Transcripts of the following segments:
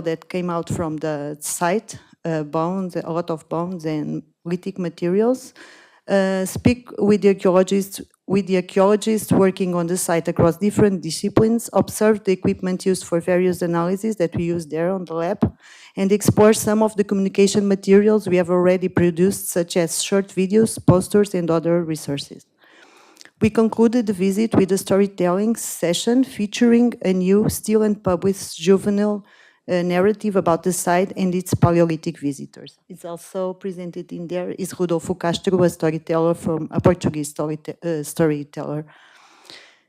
that came out from the site, bones, a lot of bones and lithic materials. Speak with the archaeologists working on the site across different disciplines, observe the equipment used for various analyses that we use there on the lab, and explore some of the communication materials we have already produced, such as short videos, posters, and other resources. We concluded the visit with a storytelling session featuring a new, still unpublished juvenile narrative about the site and its Paleolithic visitors. It's also presented in there is Rodolfo Castro, a storyteller from a Portuguese storyteller.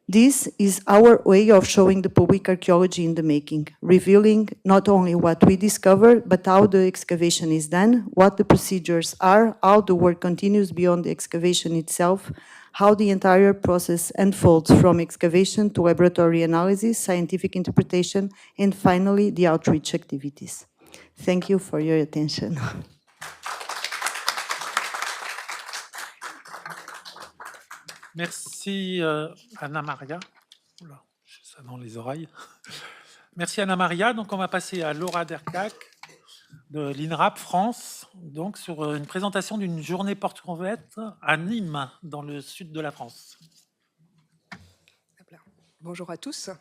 This is our way of showing the public archaeology in the making, revealing not only what we discover, but how the excavation is done, what the procedures are, how the work continues beyond the excavation itself, how the entire process unfolds from excavation to laboratory analysis, scientific interpretation, and finally, the outreach activities. Thank you for your attention. Merci Anna-Maria. Oula, j'ai ça dans les oreilles. Merci Anna-Maria. Donc on va passer à Laura Derkak de l'INRAP France, donc sur une présentation d'une journée porte ouverte à Nîmes, dans le sud de la France. Bonjour à tous.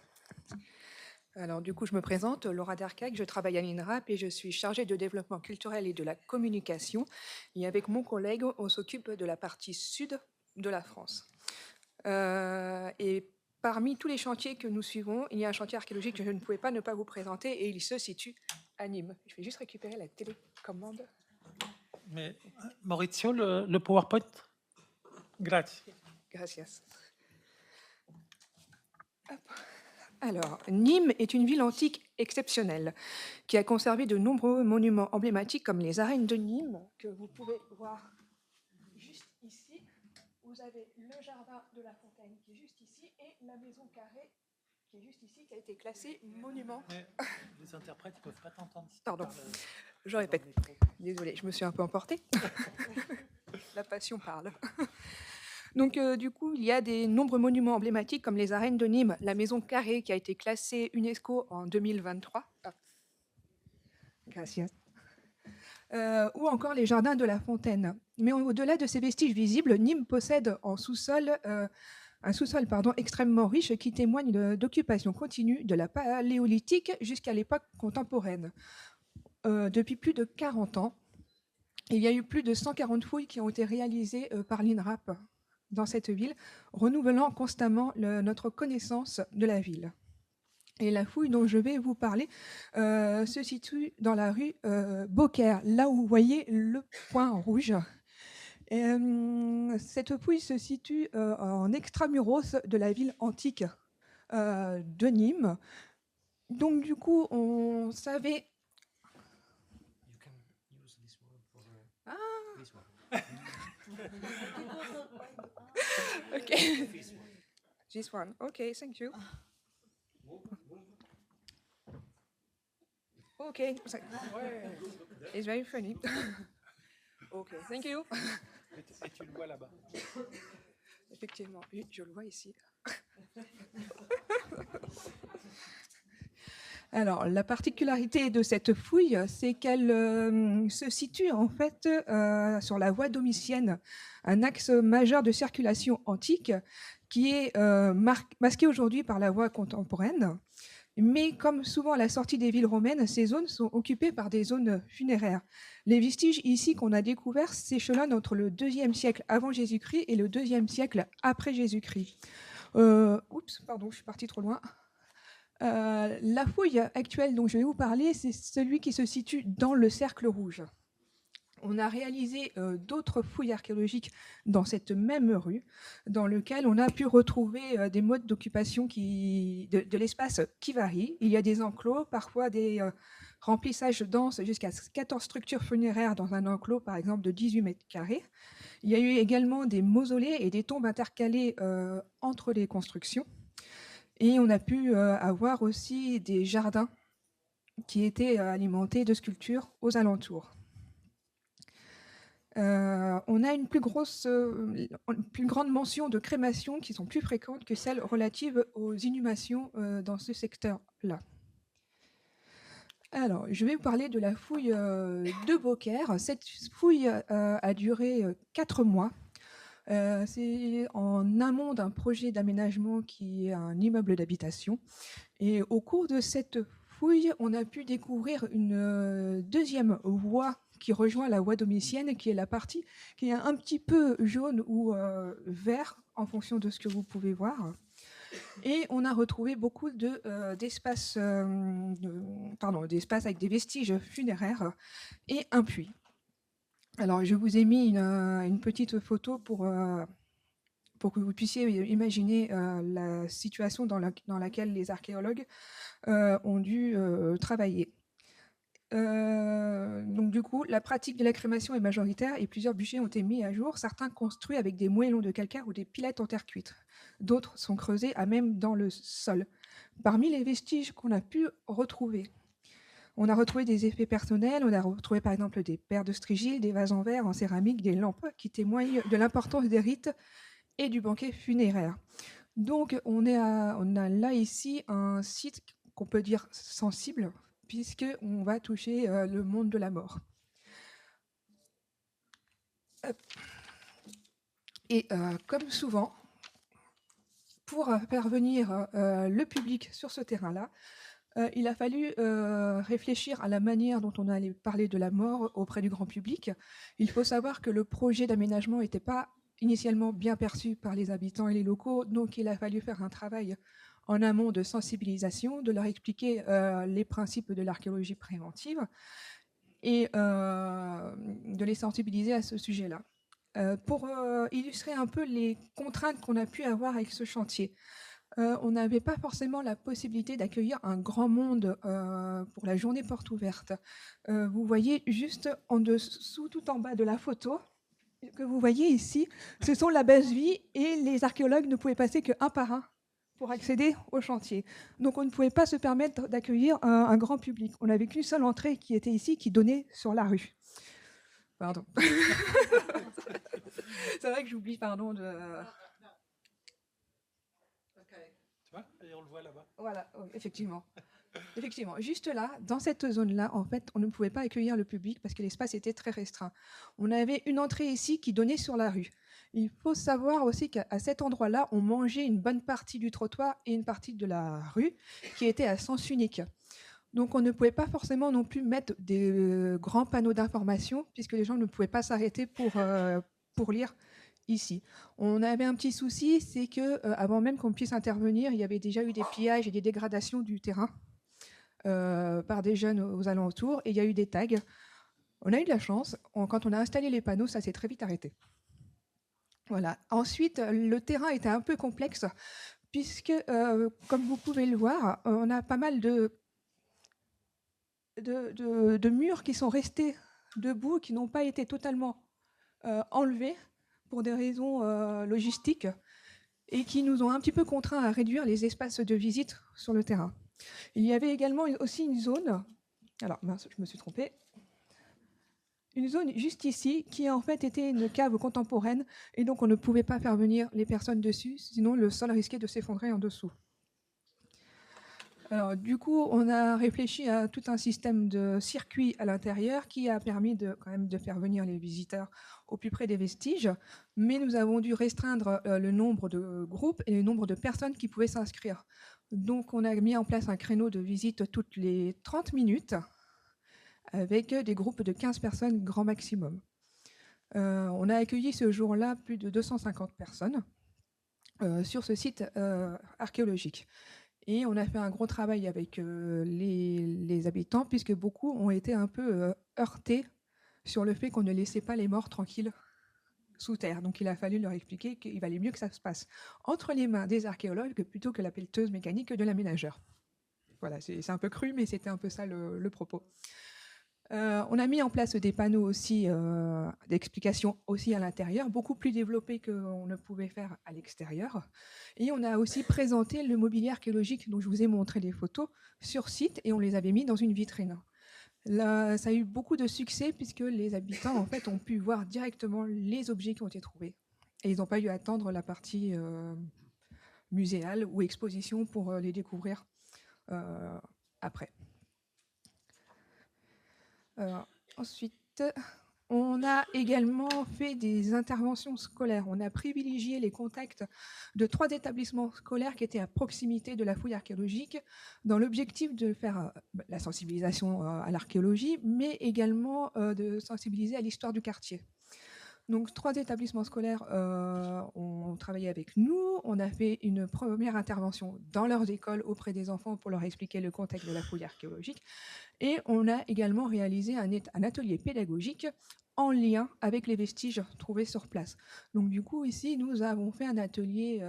Alors du coup, je me présente, Laura Derkak, je travaille à l'INRAP et je suis chargée de développement culturel et de la communication. Et avec mon collègue, on s'occupe de la partie sud de la France. Et parmi tous les chantiers que nous suivons, il y a un chantier archéologique que je ne pouvais pas ne pas vous présenter et il se situe à Nîmes. Je vais juste récupérer la télécommande. Mais Maurizio, le PowerPoint. Grazie. Gracias. Hop. Alors, Nîmes est une ville antique exceptionnelle qui a conservé de nombreux monuments emblématiques comme les arènes de Nîmes que vous pouvez voir juste ici. Vous avez le jardin de la Fontaine qui est juste ici et la maison carrée qui est juste ici qui a été classée monument. Mais les interprètes ne peuvent pas t'entendre. Pardon, je répète. Désolée, je me suis un peu emportée. La passion parle. Donc, du coup, il y a des nombreux monuments emblématiques comme les arènes de Nîmes, la maison carrée qui a été classée UNESCO en 2023. Ah. Gracias. Ou encore les jardins de la Fontaine. Mais au-delà de ces vestiges visibles, Nîmes possède en sous-sol un sous-sol extrêmement riche qui témoigne d'occupation continue de la Paléolithique jusqu'à l'époque contemporaine. Depuis plus de 40 ans, il y a eu plus de 140 fouilles qui ont été réalisées par l'INRAP dans cette ville, renouvelant constamment notre connaissance de la ville. Et la fouille dont je vais vous parler se situe dans la rue Beaucaire, là où vous voyez le point rouge. Et, cette fouille se situe en extramuros de la ville antique de Nîmes. Donc du coup, on savait... Okay. This one. Okay, thank you. Okay. It's very funny. Okay, thank you. Et tu le vois là-bas. Effectivement, oui, je le vois ici. Alors, la particularité de cette fouille, c'est qu'elle se situe en fait sur la voie domitienne, un axe majeur de circulation antique qui est masqué aujourd'hui par la voie contemporaine. Mais comme souvent à la sortie des villes romaines, ces zones sont occupées par des zones funéraires. Les vestiges ici qu'on a découverts s'échelonnent entre le IIe siècle avant Jésus-Christ et le IIe siècle après Jésus-Christ. Oups, pardon, je suis partie trop loin. La fouille actuelle dont je vais vous parler, c'est celui qui se situe dans le cercle rouge. On a réalisé d'autres fouilles archéologiques dans cette même rue, dans lequel on a pu retrouver des modes d'occupation de l'espace qui varient. Il y a des enclos, parfois des remplissages denses jusqu'à 14 structures funéraires dans un enclos, par exemple, de 18 mètres carrés. Il y a eu également des mausolées et des tombes intercalées entre les constructions. Et on a pu avoir aussi des jardins qui étaient alimentés de sculptures aux alentours. On a une plus grande mention de crémations qui sont plus fréquentes que celles relatives aux inhumations dans ce secteur-là. Alors, je vais vous parler de la fouille de Beaucaire. Cette fouille a duré 4 mois. C'est en amont d'un projet d'aménagement qui est un immeuble d'habitation. Et au cours de cette fouille, on a pu découvrir une deuxième voie qui rejoint la voie domitienne, qui est la partie qui est un petit peu jaune ou vert en fonction de ce que vous pouvez voir. Et on a retrouvé beaucoup d'espaces d'espaces avec des vestiges funéraires et un puits. Alors, je vous ai mis une petite photo pour que vous puissiez imaginer la situation dans laquelle les archéologues ont dû travailler. Donc du coup, la pratique de la crémation est majoritaire et plusieurs bûchers ont été mis à jour, certains construits avec des moellons de calcaire ou des pilettes en terre cuite. D'autres sont creusés à même dans le sol. Parmi les vestiges qu'on a pu retrouver, on a retrouvé des effets personnels, on a retrouvé par exemple des paires de strigiles, des vases en verre, en céramique, des lampes qui témoignent de l'importance des rites et du banquet funéraire. Donc on a là ici un site qu'on peut dire sensible, puisqu'on va toucher le monde de la mort. Et comme souvent, pour faire venir le public sur ce terrain-là, il a fallu réfléchir à la manière dont on allait parler de la mort auprès du grand public. Il faut savoir que le projet d'aménagement n'était pas initialement bien perçu par les habitants et les locaux, donc il a fallu faire un travail en amont de sensibilisation, de leur expliquer les principes de l'archéologie préventive et de les sensibiliser à ce sujet-là. Pour illustrer un peu les contraintes qu'on a pu avoir avec ce chantier, on n'avait pas forcément la possibilité d'accueillir un grand monde pour la journée porte ouverte. Vous voyez juste en dessous, tout en bas de la photo, que vous voyez ici, ce sont la base vie et les archéologues ne pouvaient passer qu'un par un pour accéder au chantier. Donc on ne pouvait pas se permettre d'accueillir un grand public. On n'avait qu'une seule entrée qui était ici, qui donnait sur la rue. Pardon. C'est vrai que j'oublie, pardon, de... Tu vois, et on le voit là-bas. Voilà, effectivement. Effectivement, juste là, dans cette zone-là, en fait, on ne pouvait pas accueillir le public parce que l'espace était très restreint. On avait une entrée ici qui donnait sur la rue. Il faut savoir aussi qu'à cet endroit-là, on mangeait une bonne partie du trottoir et une partie de la rue qui était à sens unique. Donc on ne pouvait pas forcément non plus mettre des grands panneaux d'information puisque les gens ne pouvaient pas s'arrêter pour lire ici. On avait un petit souci, c'est que avant même qu'on puisse intervenir, il y avait déjà eu des pillages et des dégradations du terrain par des jeunes aux alentours, et il y a eu des tags. On a eu de la chance. Quand on a installé les panneaux, ça s'est très vite arrêté. Voilà. Ensuite, le terrain était un peu complexe, puisque, comme vous pouvez le voir, on a pas mal de murs qui sont restés debout, qui n'ont pas été totalement enlevés pour des raisons logistiques, et qui nous ont un petit peu contraints à réduire les espaces de visite sur le terrain. Il y avait également aussi une zone, alors mince, je me suis trompée, une zone juste ici qui en fait était une cave contemporaine et donc on ne pouvait pas faire venir les personnes dessus, sinon le sol risquait de s'effondrer en dessous. Alors, du coup, on a réfléchi à tout un système de circuits à l'intérieur qui a permis quand même de faire venir les visiteurs au plus près des vestiges, mais nous avons dû restreindre le nombre de groupes et le nombre de personnes qui pouvaient s'inscrire. Donc, on a mis en place un créneau de visite toutes les 30 minutes avec des groupes de 15 personnes grand maximum. On a accueilli ce jour-là plus de 250 personnes sur ce site archéologique. Et on a fait un gros travail avec les habitants, puisque beaucoup ont été un peu heurtés sur le fait qu'on ne laissait pas les morts tranquilles sous terre. Donc il a fallu leur expliquer qu'il valait mieux que ça se passe entre les mains des archéologues plutôt que la pelleteuse mécanique de l'aménageur. Voilà, c'est un peu cru, mais c'était un peu ça le propos. On a mis en place des panneaux aussi d'explication aussi à l'intérieur, beaucoup plus développés qu'on ne pouvait faire à l'extérieur. Et on a aussi présenté le mobilier archéologique dont je vous ai montré les photos sur site et on les avait mis dans une vitrine. Là, ça a eu beaucoup de succès puisque les habitants en fait, ont pu voir directement les objets qui ont été trouvés. Et ils n'ont pas eu à attendre la partie muséale ou exposition pour les découvrir après. Ensuite, on a également fait des interventions scolaires. On a privilégié les contacts de 3 établissements scolaires qui étaient à proximité de la fouille archéologique, dans l'objectif de faire la sensibilisation à l'archéologie, mais également de sensibiliser à l'histoire du quartier. Donc 3 établissements scolaires ont travaillé avec nous. On a fait une première intervention dans leurs écoles auprès des enfants pour leur expliquer le contexte de la fouille archéologique. Et on a également réalisé un atelier pédagogique en lien avec les vestiges trouvés sur place. Donc du coup, ici, nous avons fait un atelier,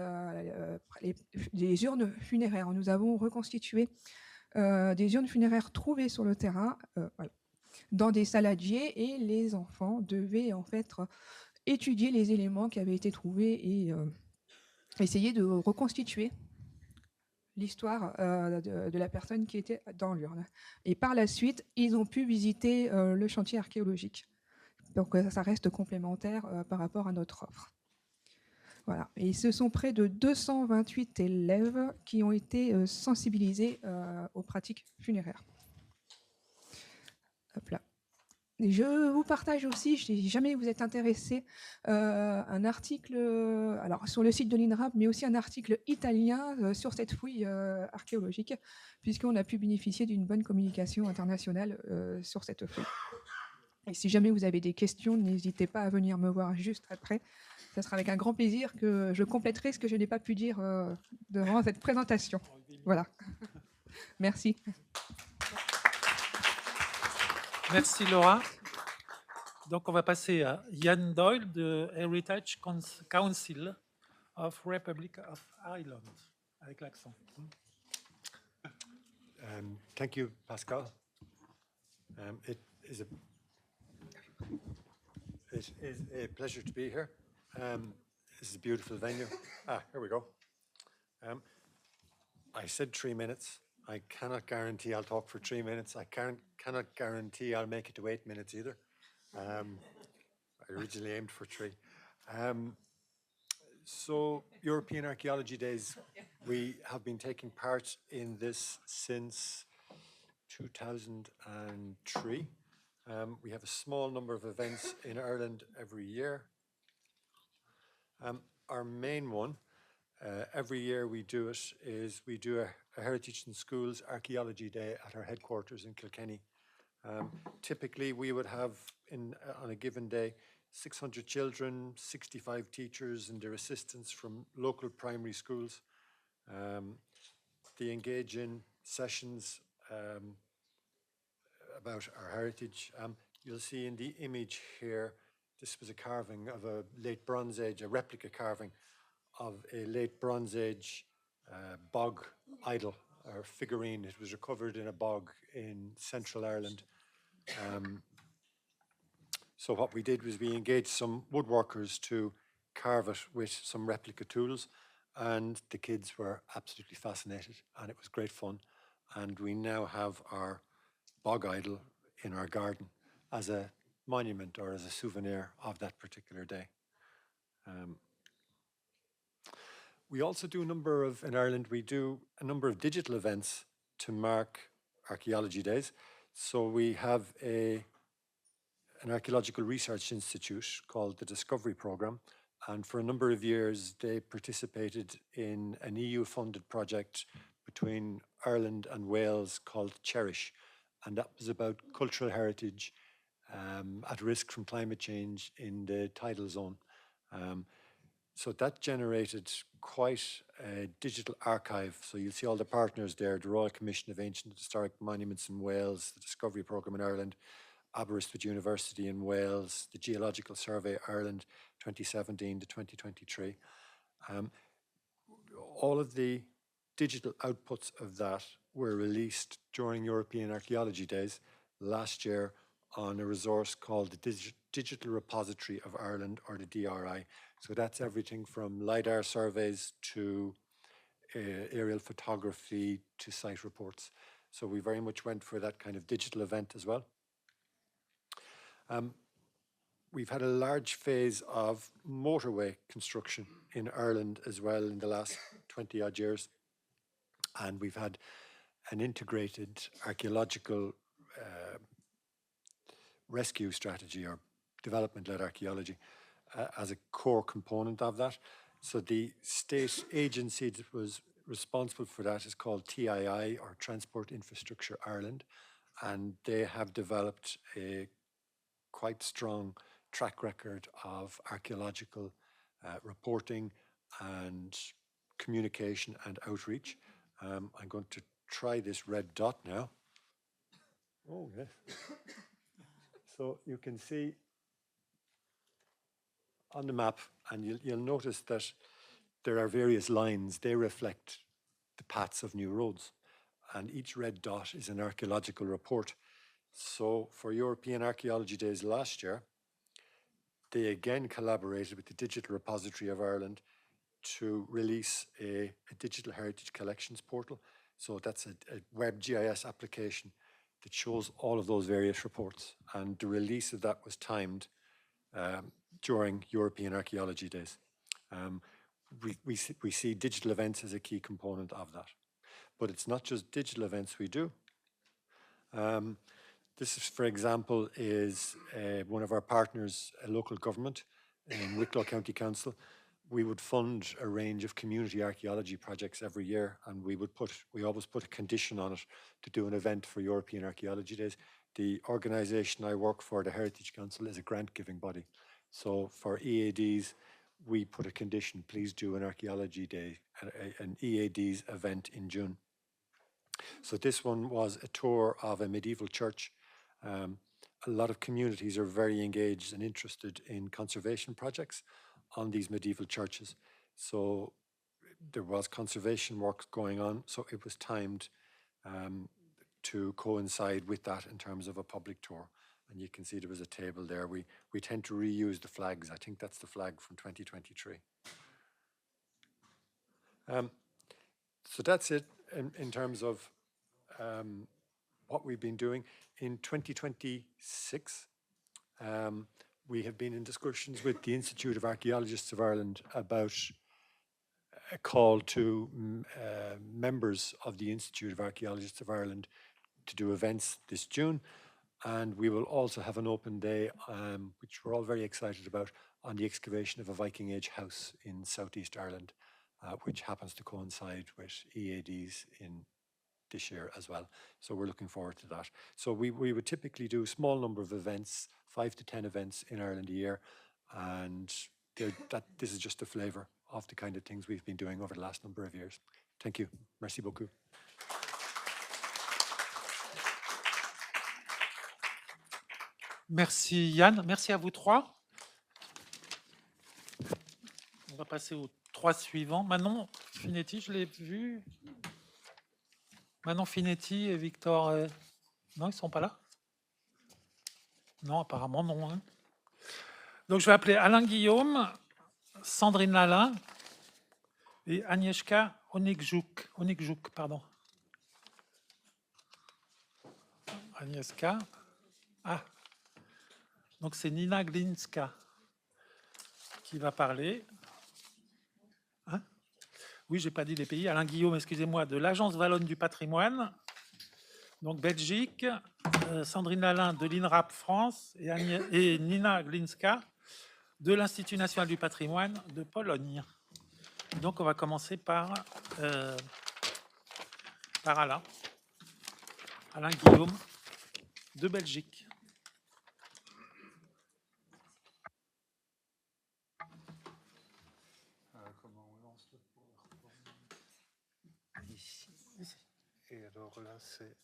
les urnes funéraires. Nous avons reconstitué des urnes funéraires trouvées sur le terrain, voilà, dans des saladiers, et les enfants devaient en fait étudier les éléments qui avaient été trouvés et essayer de reconstituer l'histoire de la personne qui était dans l'urne. Et par la suite, ils ont pu visiter le chantier archéologique. Donc ça reste complémentaire par rapport à notre offre. Voilà. Et ce sont près de 228 élèves qui ont été sensibilisés aux pratiques funéraires. Hop là. Et je vous partage aussi, si jamais vous êtes intéressé, un article alors, sur le site de l'INRAP, mais aussi un article italien sur cette fouille archéologique, puisqu'on a pu bénéficier d'une bonne communication internationale sur cette fouille. Et si jamais vous avez des questions, n'hésitez pas à venir me voir juste après. Ce sera avec un grand plaisir que je compléterai ce que je n'ai pas pu dire devant cette présentation. Voilà. Merci. Merci Laura. Donc on va passer à Ian Doyle de Heritage Council of Republic of Ireland, avec l'accent. Thank you, Pascal. It is a pleasure to be here. This is a beautiful venue. Here we go. I said 3 minutes. I cannot guarantee I'll talk for 3 minutes. I cannot guarantee I'll make it to 8 minutes either. I originally aimed for 3. So European Archaeology Days, we have been taking part in this since 2003. We have a small number of events in Ireland every year. Our main one, every year we do it, is we do a Heritage in Schools Archaeology Day at our headquarters in Kilkenny. Typically we would have, on a given day, 600 children, 65 teachers and their assistants from local primary schools. They engage in sessions about our heritage. You'll see in the image here, this was a carving of a late Bronze Age, a replica carving of a late Bronze Age bog idol or figurine. It was recovered in a bog in Central Ireland. So what we did was we engaged some woodworkers to carve it with some replica tools, and the kids were absolutely fascinated, and it was great fun. And we now have our bog idol in our garden as a monument or as a souvenir of that particular day. We also do in Ireland, we do a number of digital events to mark Archaeology Days. So we have an archaeological research institute called the Discovery Programme, and for a number of years they participated in an EU-funded project between Ireland and Wales called Cherish, and that was about cultural heritage at risk from climate change in the tidal zone. So that generated quite a digital archive. So you'll see all the partners there: the Royal Commission of Ancient Historic Monuments in Wales, the Discovery Programme in Ireland, Aberystwyth University in Wales, the Geological Survey Ireland 2017 to 2023. All of the digital outputs of that were released during European Archaeology Days last year on a resource called the Digital Repository of Ireland, or the DRI. So that's everything from LiDAR surveys to aerial photography to site reports. So we very much went for that kind of digital event as well. We've had a large phase of motorway construction in Ireland as well in the last 20 odd years. And we've had an integrated archaeological rescue strategy or development-led archaeology as a core component of that. So the state agency that was responsible for that is called TII, or Transport Infrastructure Ireland, and they have developed a quite strong track record of archaeological reporting and communication and outreach. I'm going to try this red dot now. Oh, yes. So you can see on the map, and you'll notice that there are various lines. They reflect the paths of new roads, and each red dot is an archaeological report. So for European Archaeology Days last year, they again collaborated with the Digital Repository of Ireland to release a digital heritage collections portal. So that's a web GIS application that shows all of those various reports. And the release of that was timed during European Archaeology Days. We see digital events as a key component of that. But it's not just digital events we do. This, is, for example, is one of our partners, a local government in Wicklow County Council. We would fund a range of community archaeology projects every year, and we always put a condition on it to do an event for European Archaeology Days. The organisation I work for, the Heritage Council, is a grant-giving body. So for EADs, we put a condition, please do an archaeology day, an EADs event in June. So this one was a tour of a medieval church. A lot of communities are very engaged and interested in conservation projects on these medieval churches. So there was conservation work going on, so it was timed to coincide with that in terms of a public tour. And you can see there was a table there. We tend to reuse the flags. I think that's the flag from 2023. So that's it in terms of what we've been doing. In 2026, we have been in discussions with the Institute of Archaeologists of Ireland about a call to members of the Institute of Archaeologists of Ireland to do events this June. And we will also have an open day, which we're all very excited about, on the excavation of a Viking Age house in Southeast Ireland, which happens to coincide with EADs in this year as well. So we're looking forward to that. So we would typically do a small number of events, 5 to 10 events in Ireland a year. And this is just a flavour of the kind of things we've been doing over the last number of years. Thank you. Merci beaucoup. Merci Yann, merci à vous trois. On va passer aux trois suivants. Manon Finetti, je l'ai vu. Manon Finetti et Victor... Non, ils ne sont pas là? Non, apparemment non. Hein. Donc je vais appeler Alain Guillaume, Sandrine Alain et Agnieszka Onikjuk, pardon. Agnieszka. Ah. Donc c'est Nina Glinska qui va parler. Hein? Oui, je n'ai pas dit les pays. Alain Guillaume, excusez-moi, de l'Agence Wallonne du patrimoine, donc Belgique. Sandrine Alain de l'INRAP France et Nina Glinska de l'Institut national du patrimoine de Pologne. Donc on va commencer par Alain. Alain Guillaume de Belgique. Comment on lance le PowerPoint? Ici. Et alors là, c'est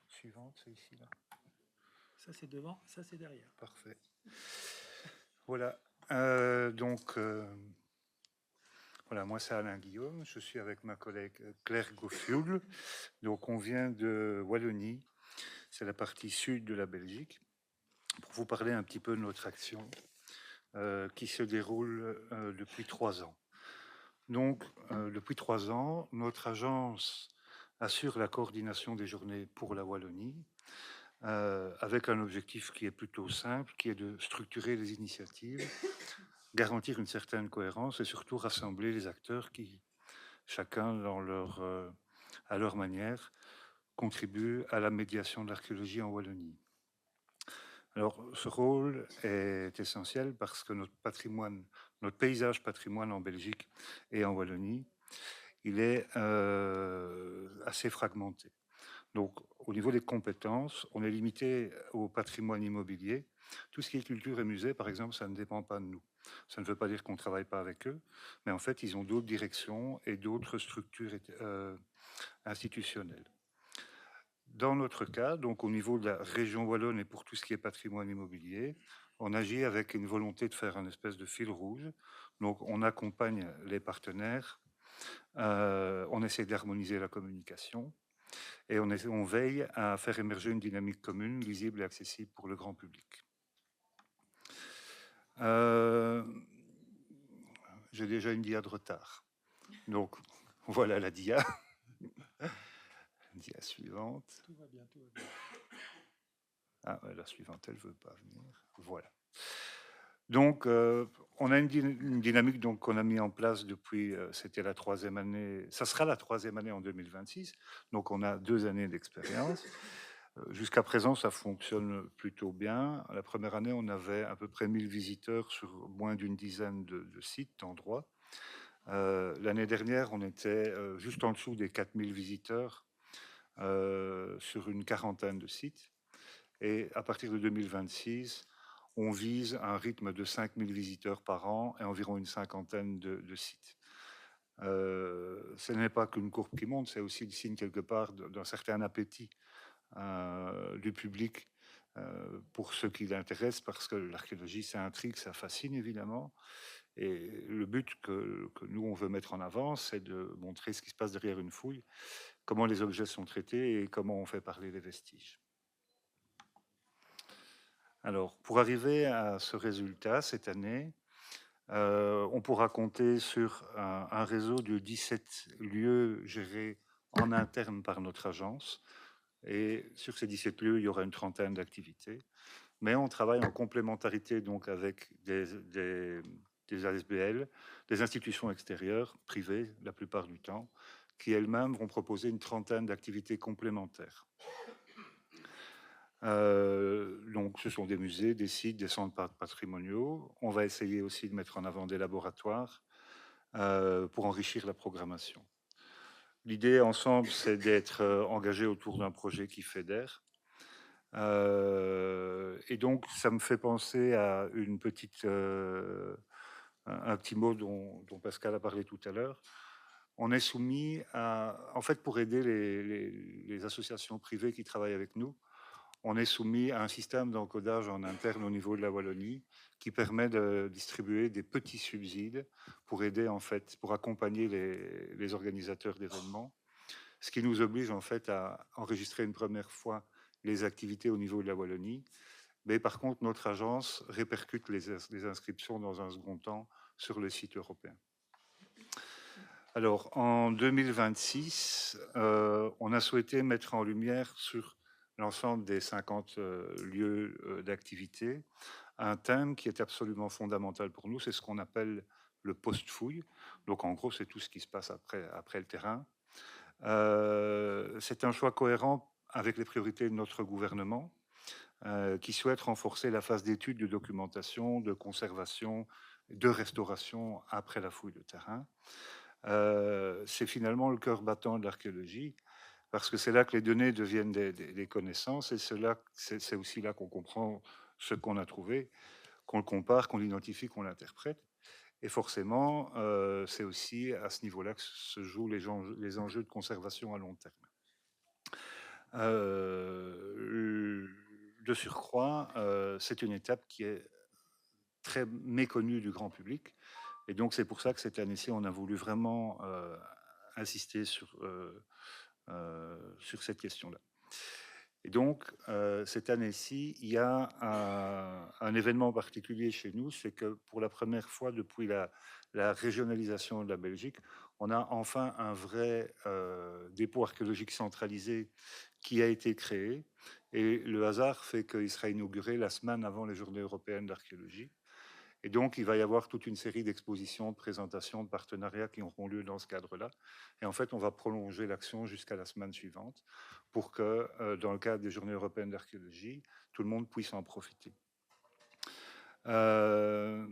suivante, c'est ici, là. Ça c'est devant, ça c'est derrière. Parfait. Voilà. Voilà, moi c'est Alain Guillaume. Je suis avec ma collègue Claire Goffiul. Donc on vient de Wallonie. C'est la partie sud de la Belgique. Pour vous parler un petit peu de notre action qui se déroule depuis 3 ans. Donc, depuis 3 ans, notre agence assure la coordination des journées pour la Wallonie, avec un objectif qui est plutôt simple, qui est de structurer les initiatives, garantir une certaine cohérence et surtout rassembler les acteurs qui, chacun à leur manière, contribuent à la médiation de l'archéologie en Wallonie. Alors, ce rôle est essentiel parce que notre patrimoine, notre paysage patrimoine en Belgique et en Wallonie, il est assez fragmenté. Donc, au niveau des compétences, on est limité au patrimoine immobilier. Tout ce qui est culture et musée, par exemple, ça ne dépend pas de nous. Ça ne veut pas dire qu'on ne travaille pas avec eux, mais en fait, ils ont d'autres directions et d'autres structures institutionnelles. Dans notre cas, donc au niveau de la région wallonne et pour tout ce qui est patrimoine immobilier, on agit avec une volonté de faire un espèce de fil rouge. Donc, on accompagne les partenaires, on essaie d'harmoniser la communication et on veille à faire émerger une dynamique commune, lisible et accessible pour le grand public. J'ai déjà une dia de retard. Donc, voilà la dia. Dia suivante. Tout va bien, tout va bien. Ah, la suivante, elle ne veut pas venir. Voilà. Donc, on a une dynamique donc, qu'on a mis en place depuis, c'était la 3e année, ça sera la 3e année en 2026, donc on a 2 années d'expérience. Jusqu'à présent, ça fonctionne plutôt bien. La première année, on avait à peu près 1000 visiteurs sur moins d'une dizaine de sites, d'endroits. L'année dernière, on était juste en dessous des 4000 visiteurs sur une quarantaine de sites. Et à partir de 2026, on vise un rythme de 5000 visiteurs par an et environ une cinquantaine de sites. Ce n'est pas qu'une courbe qui monte, c'est aussi le signe quelque part d'un certain appétit du public pour ce qui l'intéresse, parce que l'archéologie, ça intrigue, ça fascine évidemment. Et le but que nous, on veut mettre en avant, c'est de montrer ce qui se passe derrière une fouille, comment les objets sont traités et comment on fait parler les vestiges. Alors, pour arriver à ce résultat cette année, on pourra compter sur un réseau de 17 lieux gérés en interne par notre agence. Et sur ces 17 lieux, il y aura une trentaine d'activités. Mais on travaille en complémentarité donc avec des ASBL, des institutions extérieures, privées la plupart du temps, qui elles-mêmes vont proposer une trentaine d'activités complémentaires. Donc, ce sont des musées, des sites, des centres patrimoniaux. On va essayer aussi de mettre en avant des laboratoires pour enrichir la programmation. L'idée ensemble, c'est d'être engagé autour d'un projet qui fédère. Et donc, ça me fait penser à un petit mot dont Pascal a parlé tout à l'heure. On est soumis à, en fait, pour aider les associations privées qui travaillent avec nous, on est soumis à un système d'encodage en interne au niveau de la Wallonie qui permet de distribuer des petits subsides pour aider, en fait, pour accompagner les organisateurs d'événements, ce qui nous oblige, en fait, à enregistrer une première fois les activités au niveau de la Wallonie. Mais par contre, notre agence répercute les inscriptions dans un second temps sur le site européen. Alors, en 2026, on a souhaité mettre en lumière sur l'ensemble des 50 lieux d'activité un thème qui est absolument fondamental pour nous, c'est ce qu'on appelle le post-fouille. Donc, en gros, c'est tout ce qui se passe après le terrain. C'est un choix cohérent avec les priorités de notre gouvernement, qui souhaite renforcer la phase d'étude, de documentation, de conservation, de restauration après la fouille de terrain. C'est finalement le cœur battant de l'archéologie, parce que c'est là que les données deviennent des connaissances, et c'est aussi là qu'on comprend ce qu'on a trouvé, qu'on le compare, qu'on l'identifie, qu'on l'interprète. Et forcément, c'est aussi à ce niveau-là que se jouent les enjeux de conservation à long terme. De surcroît, c'est une étape qui est très méconnue du grand public. Et donc, c'est pour ça que cette année-ci, on a voulu vraiment insister sur cette question-là. Et donc, cette année-ci, il y a un événement particulier chez nous, c'est que pour la première fois depuis la régionalisation de la Belgique, on a enfin un vrai dépôt archéologique centralisé qui a été créé. Et le hasard fait qu'il sera inauguré la semaine avant les Journées européennes d'archéologie. Et donc, il va y avoir toute une série d'expositions, de présentations, de partenariats qui auront lieu dans ce cadre-là. Et en fait, on va prolonger l'action jusqu'à la semaine suivante pour que, dans le cadre des Journées européennes d'archéologie, tout le monde puisse en profiter. Voilà,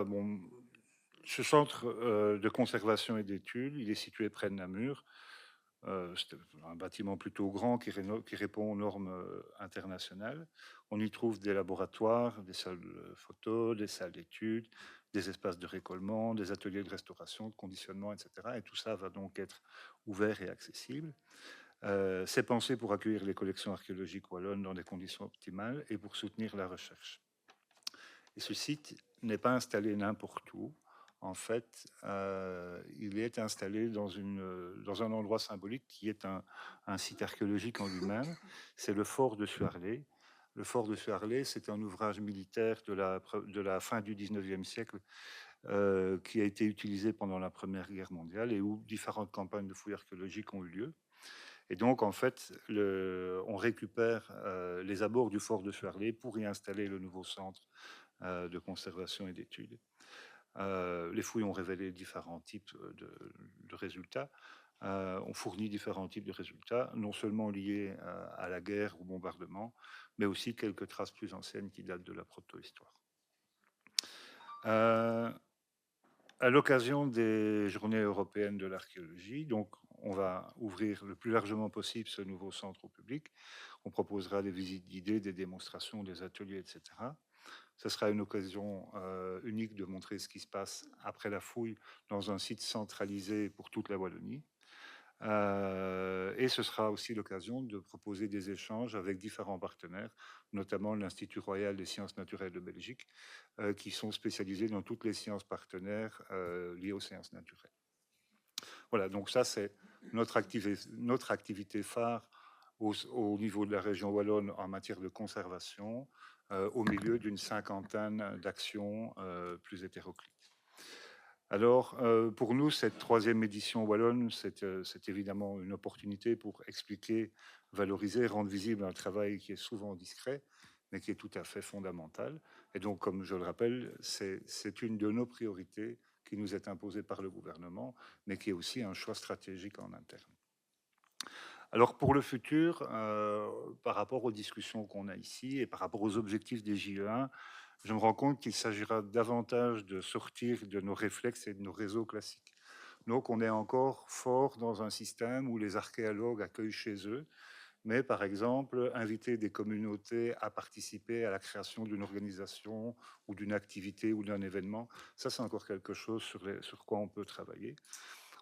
bon, ce centre de conservation et d'études, il est situé près de Namur. C'est un bâtiment plutôt grand qui répond aux normes internationales. On y trouve des laboratoires, des salles de photo, des salles d'études, des espaces de récollement, des ateliers de restauration, de conditionnement, etc. Et tout ça va donc être ouvert et accessible. C'est pensé pour accueillir les collections archéologiques wallonnes dans des conditions optimales et pour soutenir la recherche. Et ce site n'est pas installé n'importe où. En fait, il est installé dans un endroit symbolique qui est un site archéologique en lui-même. C'est le fort de Suarlé. Le fort de Suarlé, c'est un ouvrage militaire de la fin du 19e siècle qui a été utilisé pendant la Première Guerre mondiale et où différentes campagnes de fouilles archéologiques ont eu lieu. Et donc, en fait, on récupère les abords du fort de Suarlé pour y installer le nouveau centre de conservation et d'études. Les fouilles ont révélé différents types de résultats. On fournit différents types de résultats, non seulement liés à la guerre, au bombardement, mais aussi quelques traces plus anciennes qui datent de la proto-histoire. À l'occasion des Journées européennes de l'archéologie, donc on va ouvrir le plus largement possible ce nouveau centre au public. On proposera des visites guidées, des démonstrations, des ateliers, etc. Ce sera une occasion unique de montrer ce qui se passe après la fouille dans un site centralisé pour toute la Wallonie. Et ce sera aussi l'occasion de proposer des échanges avec différents partenaires, notamment l'Institut royal des sciences naturelles de Belgique, qui sont spécialisés dans toutes les sciences partenaires liées aux sciences naturelles. Voilà, donc ça c'est notre activité phare au niveau de la région wallonne en matière de conservation, au milieu d'une cinquantaine d'actions plus hétéroclites. Alors, pour nous, cette troisième édition wallonne, c'est évidemment une opportunité pour expliquer, valoriser, rendre visible un travail qui est souvent discret, mais qui est tout à fait fondamental. Et donc, comme je le rappelle, c'est une de nos priorités qui nous est imposée par le gouvernement, mais qui est aussi un choix stratégique en interne. Alors pour le futur, par rapport aux discussions qu'on a ici et par rapport aux objectifs des JE1, je me rends compte qu'il s'agira davantage de sortir de nos réflexes et de nos réseaux classiques. Donc on est encore fort dans un système où les archéologues accueillent chez eux, mais par exemple inviter des communautés à participer à la création d'une organisation ou d'une activité ou d'un événement, ça c'est encore quelque chose sur quoi on peut travailler.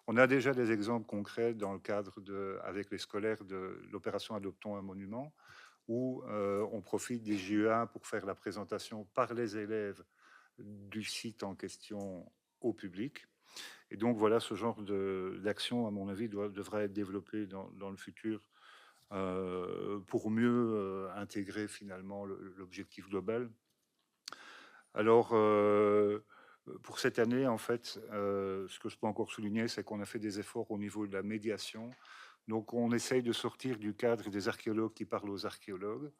On a déjà des exemples concrets dans le cadre avec les scolaires de l'opération Adoptons un monument, où on profite des JE1 pour faire la présentation par les élèves du site en question au public. Et donc voilà, ce genre d'action, à mon avis, devrait être développé dans le futur pour mieux intégrer finalement l'objectif global. Alors, pour cette année, en fait, ce que je peux encore souligner, c'est qu'on a fait des efforts au niveau de la médiation. Donc, on essaye de sortir du cadre des archéologues qui parlent aux archéologues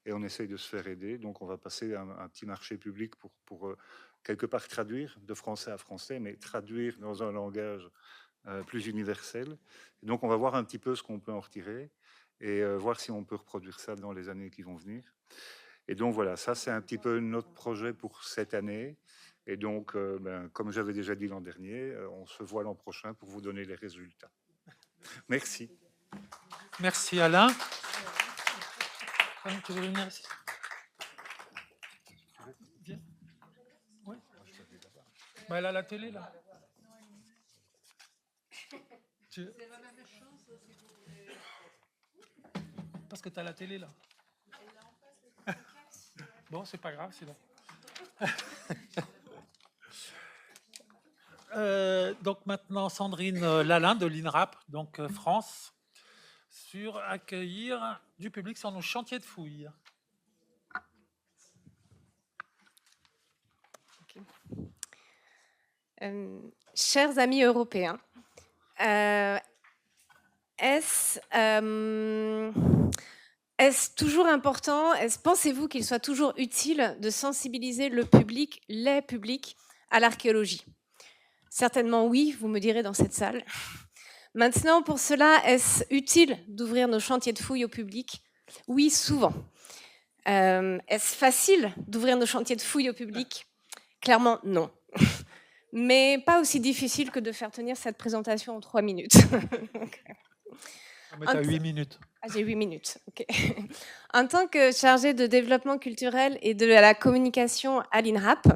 et on essaye de se faire aider. Donc, on va passer un petit marché public pour quelque part traduire de français à français, mais traduire dans un langage plus universel. Et donc, on va voir un petit peu ce qu'on peut en retirer et voir si on peut reproduire ça dans les années qui vont venir. Et donc voilà, ça c'est un petit peu notre projet pour cette année. Et donc, comme j'avais déjà dit l'an dernier, on se voit l'an prochain pour vous donner les résultats. Merci. Merci Alain. Tu veux venir ici? Viens. Oui. Elle a la télé là. Parce que tu as la télé là. Bon, c'est pas grave, c'est bon. Donc maintenant, Sandrine Lalin de l'INRAP, donc France, sur accueillir du public sur nos chantiers de fouilles. Okay. Chers amis européens, Est-ce toujours important, pensez-vous qu'il soit toujours utile de sensibiliser le public, les publics, à l'archéologie? Certainement oui, vous me direz dans cette salle. Maintenant, pour cela, est-ce utile d'ouvrir nos chantiers de fouilles au public? Oui, souvent. Est-ce facile d'ouvrir nos chantiers de fouilles au public? Clairement, non. Mais pas aussi difficile que de faire tenir cette présentation en 3 minutes. Mais tu as 8 minutes. Ah, j'ai 8 minutes, ok. En tant que chargée de développement culturel et de la communication à l'INRAP,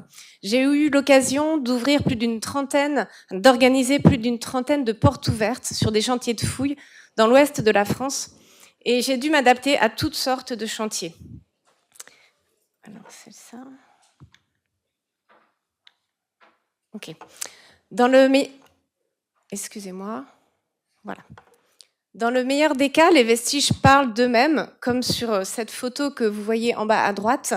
j'ai eu l'occasion d'organiser plus d'une trentaine de portes ouvertes sur des chantiers de fouilles dans l'ouest de la France. Et j'ai dû m'adapter à toutes sortes de chantiers. Alors, c'est ça. Ok. Excusez-moi. Voilà. Dans le meilleur des cas, les vestiges parlent d'eux-mêmes, comme sur cette photo que vous voyez en bas à droite,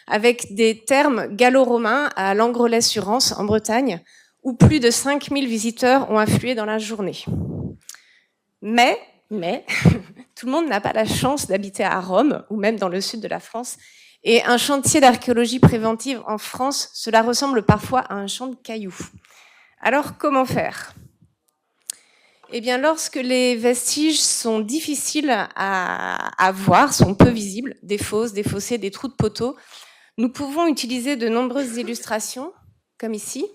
avec des termes gallo-romains à Langrelay-sur-Rance, en Bretagne, où plus de 5000 visiteurs ont afflué dans la journée. Mais, tout le monde n'a pas la chance d'habiter à Rome, ou même dans le sud de la France, et un chantier d'archéologie préventive en France, cela ressemble parfois à un champ de cailloux. Alors, comment faire ? Eh bien, lorsque les vestiges sont difficiles à voir, sont peu visibles, des fosses, des fossés, des trous de poteaux, nous pouvons utiliser de nombreuses illustrations, comme ici,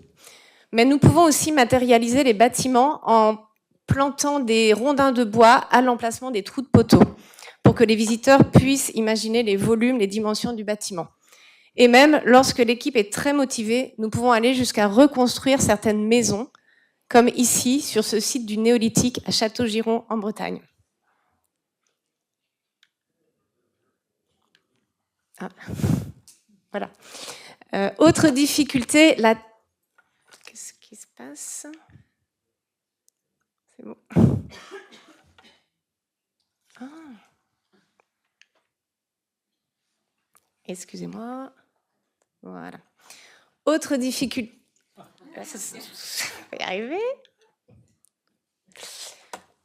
mais nous pouvons aussi matérialiser les bâtiments en plantant des rondins de bois à l'emplacement des trous de poteaux, pour que les visiteurs puissent imaginer les volumes, les dimensions du bâtiment. Et même, lorsque l'équipe est très motivée, nous pouvons aller jusqu'à reconstruire certaines maisons, comme ici, sur ce site du Néolithique à Châteaugiron, en Bretagne. Ah. Voilà. Autre difficulté, Qu'est-ce qui se passe? C'est bon. Ah. Excusez-moi. Voilà. Autre difficulté. Ça va y arriver.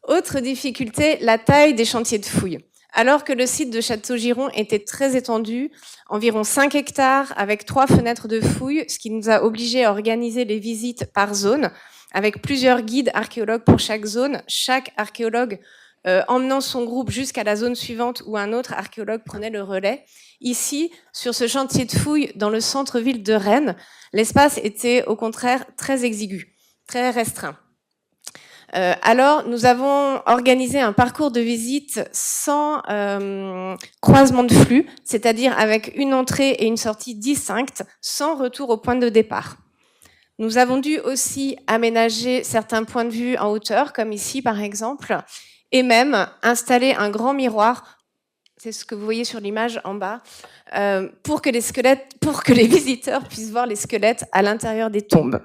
Autre difficulté, la taille des chantiers de fouilles. Alors que le site de Châteaugiron était très étendu, environ 5 hectares avec 3 fenêtres de fouilles, ce qui nous a obligés à organiser les visites par zone, avec plusieurs guides archéologues pour chaque zone, chaque archéologue emmenant son groupe jusqu'à la zone suivante où un autre archéologue prenait le relais. Ici, sur ce chantier de fouilles dans le centre-ville de Rennes, l'espace était au contraire très exigu, très restreint. Alors, nous avons organisé un parcours de visite sans croisement de flux, c'est-à-dire avec une entrée et une sortie distinctes, sans retour au point de départ. Nous avons dû aussi aménager certains points de vue en hauteur, comme ici par exemple, et même installer un grand miroir, c'est ce que vous voyez sur l'image en bas, pour que les visiteurs puissent voir les squelettes à l'intérieur des tombes.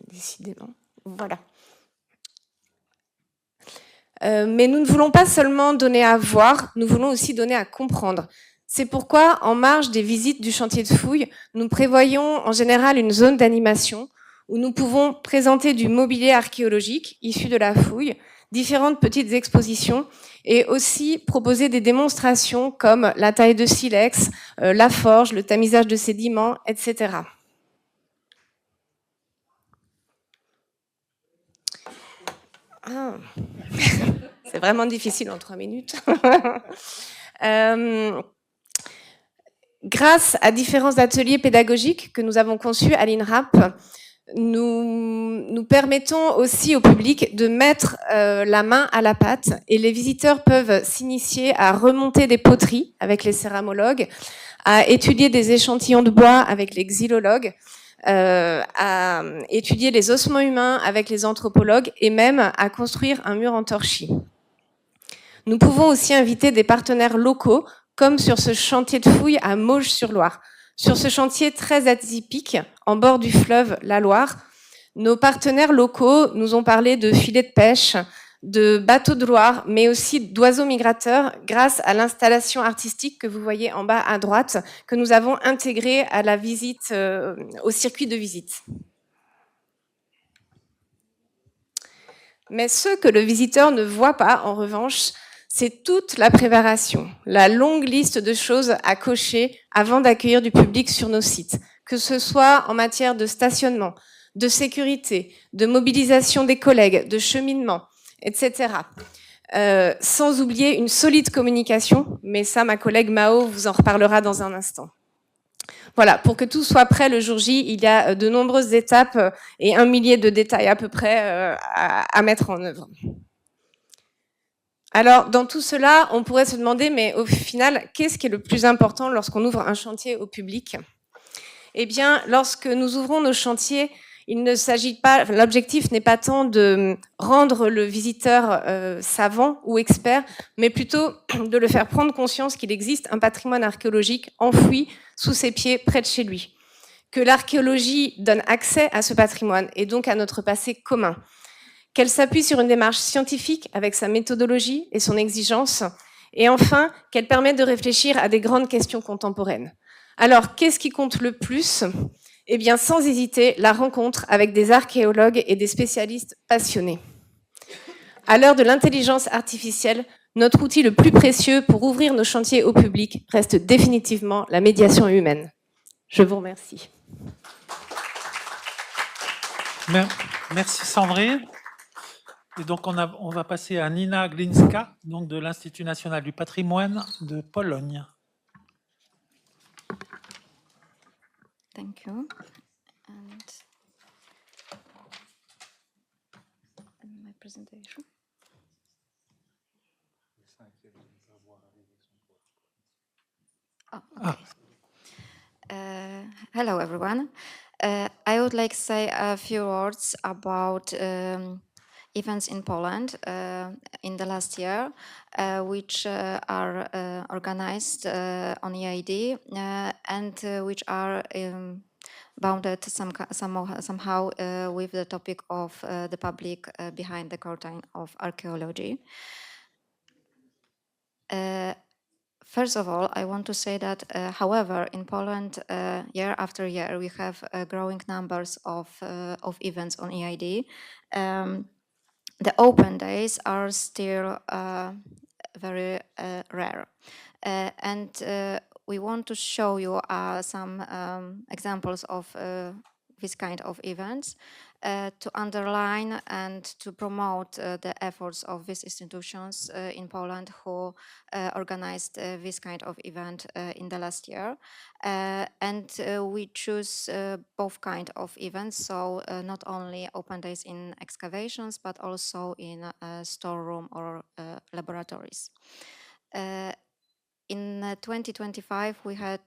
Décidément, voilà. Mais nous ne voulons pas seulement donner à voir, nous voulons aussi donner à comprendre. C'est pourquoi, en marge des visites du chantier de fouilles, nous prévoyons en général une zone d'animation où nous pouvons présenter du mobilier archéologique issu de la fouille, différentes petites expositions et aussi proposer des démonstrations comme la taille de silex, la forge, le tamisage de sédiments, etc. Ah. C'est vraiment difficile en 3 minutes. Grâce à différents ateliers pédagogiques que nous avons conçus à l'INRAP, nous permettons aussi au public de mettre la main à la pâte et les visiteurs peuvent s'initier à remonter des poteries avec les céramologues, à étudier des échantillons de bois avec les xylologues, à étudier les ossements humains avec les anthropologues et même à construire un mur en torchis. Nous pouvons aussi inviter des partenaires locaux, comme sur ce chantier de fouilles à Mauges-sur-Loire. Sur ce chantier très atypique, en bord du fleuve la Loire, nos partenaires locaux nous ont parlé de filets de pêche, de bateaux de Loire, mais aussi d'oiseaux migrateurs grâce à l'installation artistique que vous voyez en bas à droite, que nous avons intégrée à la visite, au circuit de visite. Mais ce que le visiteur ne voit pas, en revanche, c'est toute la préparation, la longue liste de choses à cocher avant d'accueillir du public sur nos sites, que ce soit en matière de stationnement, de sécurité, de mobilisation des collègues, de cheminement, etc. Sans oublier une solide communication, mais ça, ma collègue Mao vous en reparlera dans un instant. Voilà, pour que tout soit prêt le jour J, il y a de nombreuses étapes et 1 millier de détails à peu près à mettre en œuvre. Alors, dans tout cela, on pourrait se demander, mais au final, qu'est-ce qui est le plus important lorsqu'on ouvre un chantier au public? Eh bien, lorsque nous ouvrons nos chantiers, il ne s'agit pas, l'objectif n'est pas tant de rendre le visiteur savant ou expert, mais plutôt de le faire prendre conscience qu'il existe un patrimoine archéologique enfoui sous ses pieds, près de chez lui. Que l'archéologie donne accès à ce patrimoine et donc à notre passé commun. Qu'elle s'appuie sur une démarche scientifique avec sa méthodologie et son exigence. Et enfin, qu'elle permet de réfléchir à des grandes questions contemporaines. Alors, qu'est-ce qui compte le plus? Eh bien, sans hésiter, la rencontre avec des archéologues et des spécialistes passionnés. À l'heure de l'intelligence artificielle, notre outil le plus précieux pour ouvrir nos chantiers au public reste définitivement la médiation humaine. Je vous remercie. Merci Sandrine. Et donc on va passer à Nina Glinska, donc de l'Institut national du patrimoine de Pologne. Thank you. And my presentation. Oh, okay. Hello, everyone. I would like to say a few words about events in Poland in the last year, which are organized on EID and which are bounded somehow with the topic of the public behind the curtain of archaeology. First of all, I want to say that, however, in Poland, year after year, we have growing numbers of events on EID. The open days are still very rare. And we want to show you some examples of this kind of events to underline and to promote the efforts of these institutions in Poland who organized this kind of event in the last year. And we choose both kind of events, so not only open days in excavations, but also in a storeroom or laboratories. In 2025, we had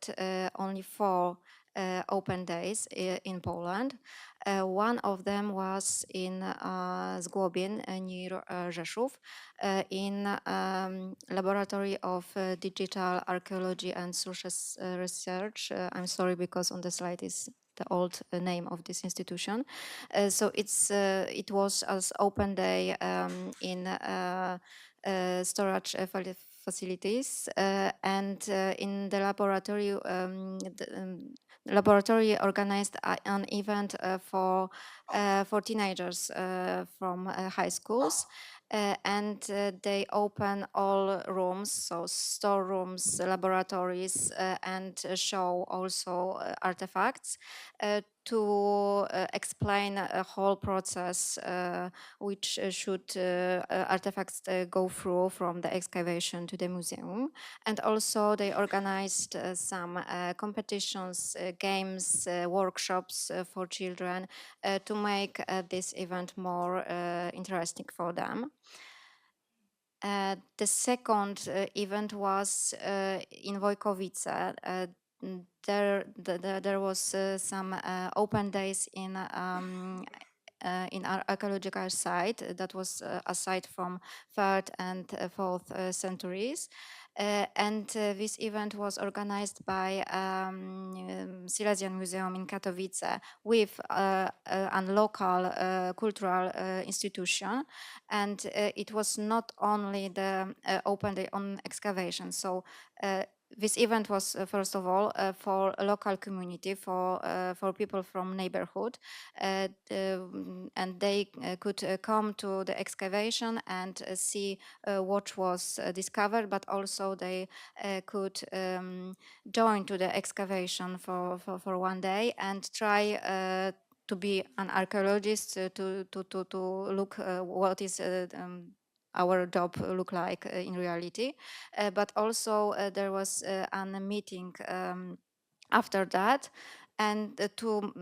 only 4 open days in Poland. One of them was in Zgłobin near Rzeszów in Laboratory of Digital Archaeology and Social Research. I'm sorry because on the slide is the old name of this institution. So it was as open day in storage facilities and in the laboratory. The laboratory organized an event for teenagers from high schools, and they open all rooms, so storerooms, laboratories, and show also artifacts to explain a whole process which should artifacts go through from the excavation to the museum. And also they organized some competitions, games, workshops for children to make this event more interesting for them. The second event was in Wojkowice. There was some open days in our archaeological site that was a site from 3rd and 4th centuries. And this event was organized by Silesian Museum in Katowice with a local cultural institution. And it was not only the open day on excavation. So this event was first of all for a local community, for people from neighborhood, and they could come to the excavation and see what was discovered, but also they could join to the excavation for 1 day and try to be an archaeologist, to look what is our job look like in reality. But also there was a meeting after that, and to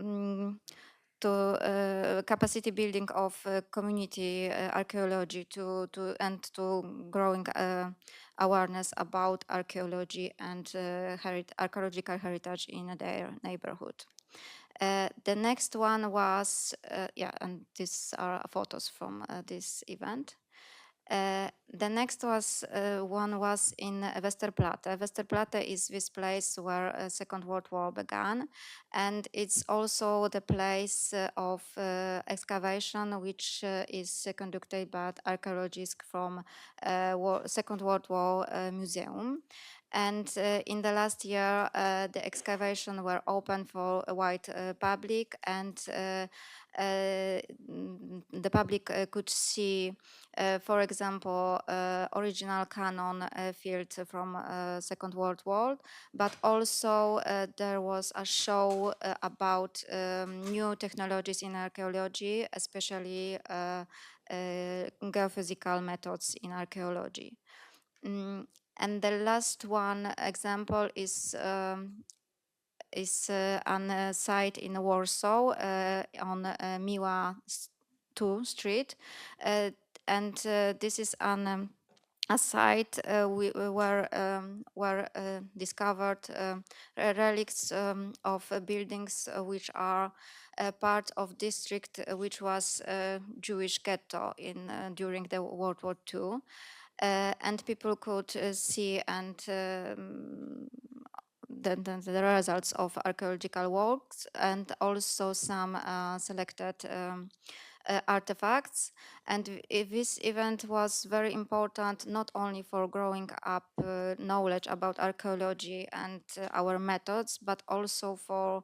capacity building of community archaeology and to growing awareness about archaeology and archaeological heritage in their neighborhood. The next one was, and these are photos from this event. The next one was in Westerplatte. Westerplatte is this place where Second World War began, and it's also the place of excavation which is conducted by archaeologists from Second World War Museum. And in the last year, the excavation were open for a wide public, and the public could see, for example, original cannon field from Second World War, but also there was a show about new technologies in archaeology, especially geophysical methods in archaeology. And the last one example is on a site in Warsaw on Miła 2 Street, and this is on a site where discovered relics of buildings which are part of district which was Jewish ghetto during the World War II. And people could see and the results of archaeological works, and also some selected artifacts. And this event was very important not only for growing up knowledge about archaeology and our methods, but also for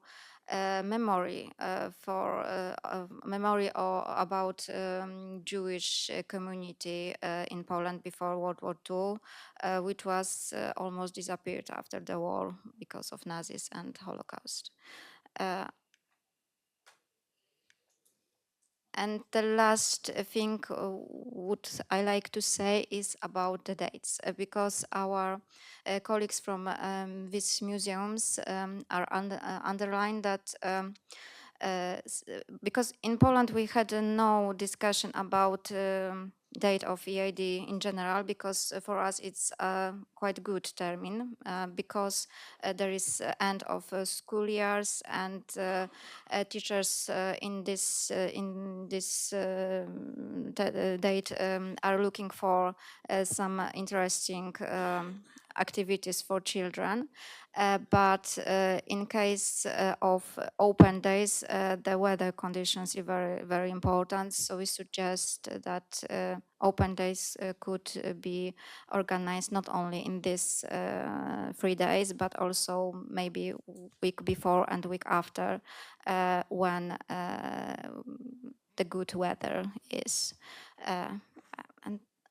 memory about Jewish community in Poland before World War II, which was almost disappeared after the war because of Nazis and Holocaust. And the last thing what I like to say is about the dates, because our colleagues from these museums are underlined that because in Poland we had no discussion about date of EID in general, because for us it's a quite good term, because there is end of school years, and teachers in this date are looking for some interesting activities for children. But in case of open days, the weather conditions are very, very important. So we suggest that open days could be organized not only in these 3 days, but also maybe week before and week after, when the good weather is. And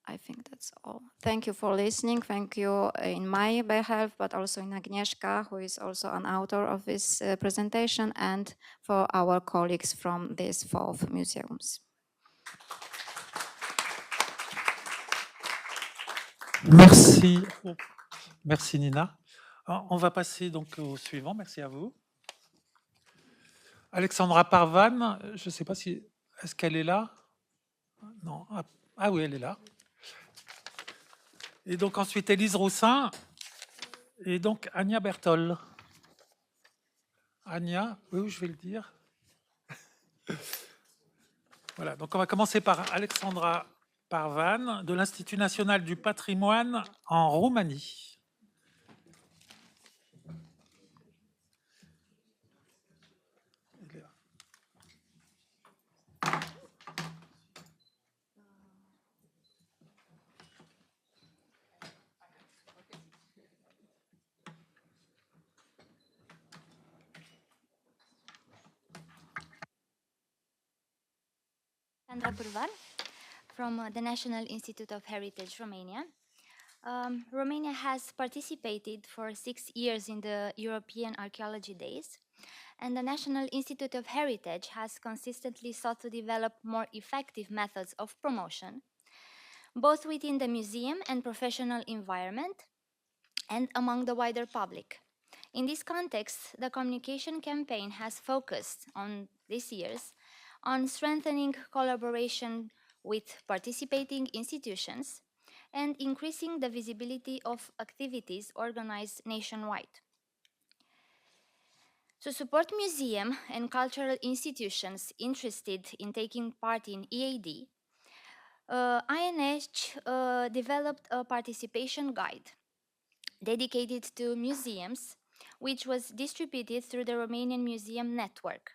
I think that's all. Thank you for listening. Thank you in my behalf, but also in Agnieszka, who is also an author of this presentation, and for our colleagues from these 4 museums. Merci. Merci Nina. On va passer donc au suivant. Merci à vous. Alexandra Parvan, je ne sais pas si... Est-ce qu'elle est là? Non. Ah oui, elle est là. Et donc ensuite Élise Roussin et donc Anya Bertol. Anya, oui, je vais le dire. Voilà, donc on va commencer par Alexandra Parvan de l'Institut national du patrimoine en Roumanie. Sandra Purvan from the National Institute of Heritage, Romania. Romania has participated for 6 years in the European Archaeology Days, and the National Institute of Heritage has consistently sought to develop more effective methods of promotion, both within the museum and professional environment and among the wider public. In this context, the communication campaign has focused on these years on strengthening collaboration with participating institutions and increasing the visibility of activities organized nationwide. To support museum and cultural institutions interested in taking part in EAD, INH developed a participation guide dedicated to museums, which was distributed through the Romanian Museum Network.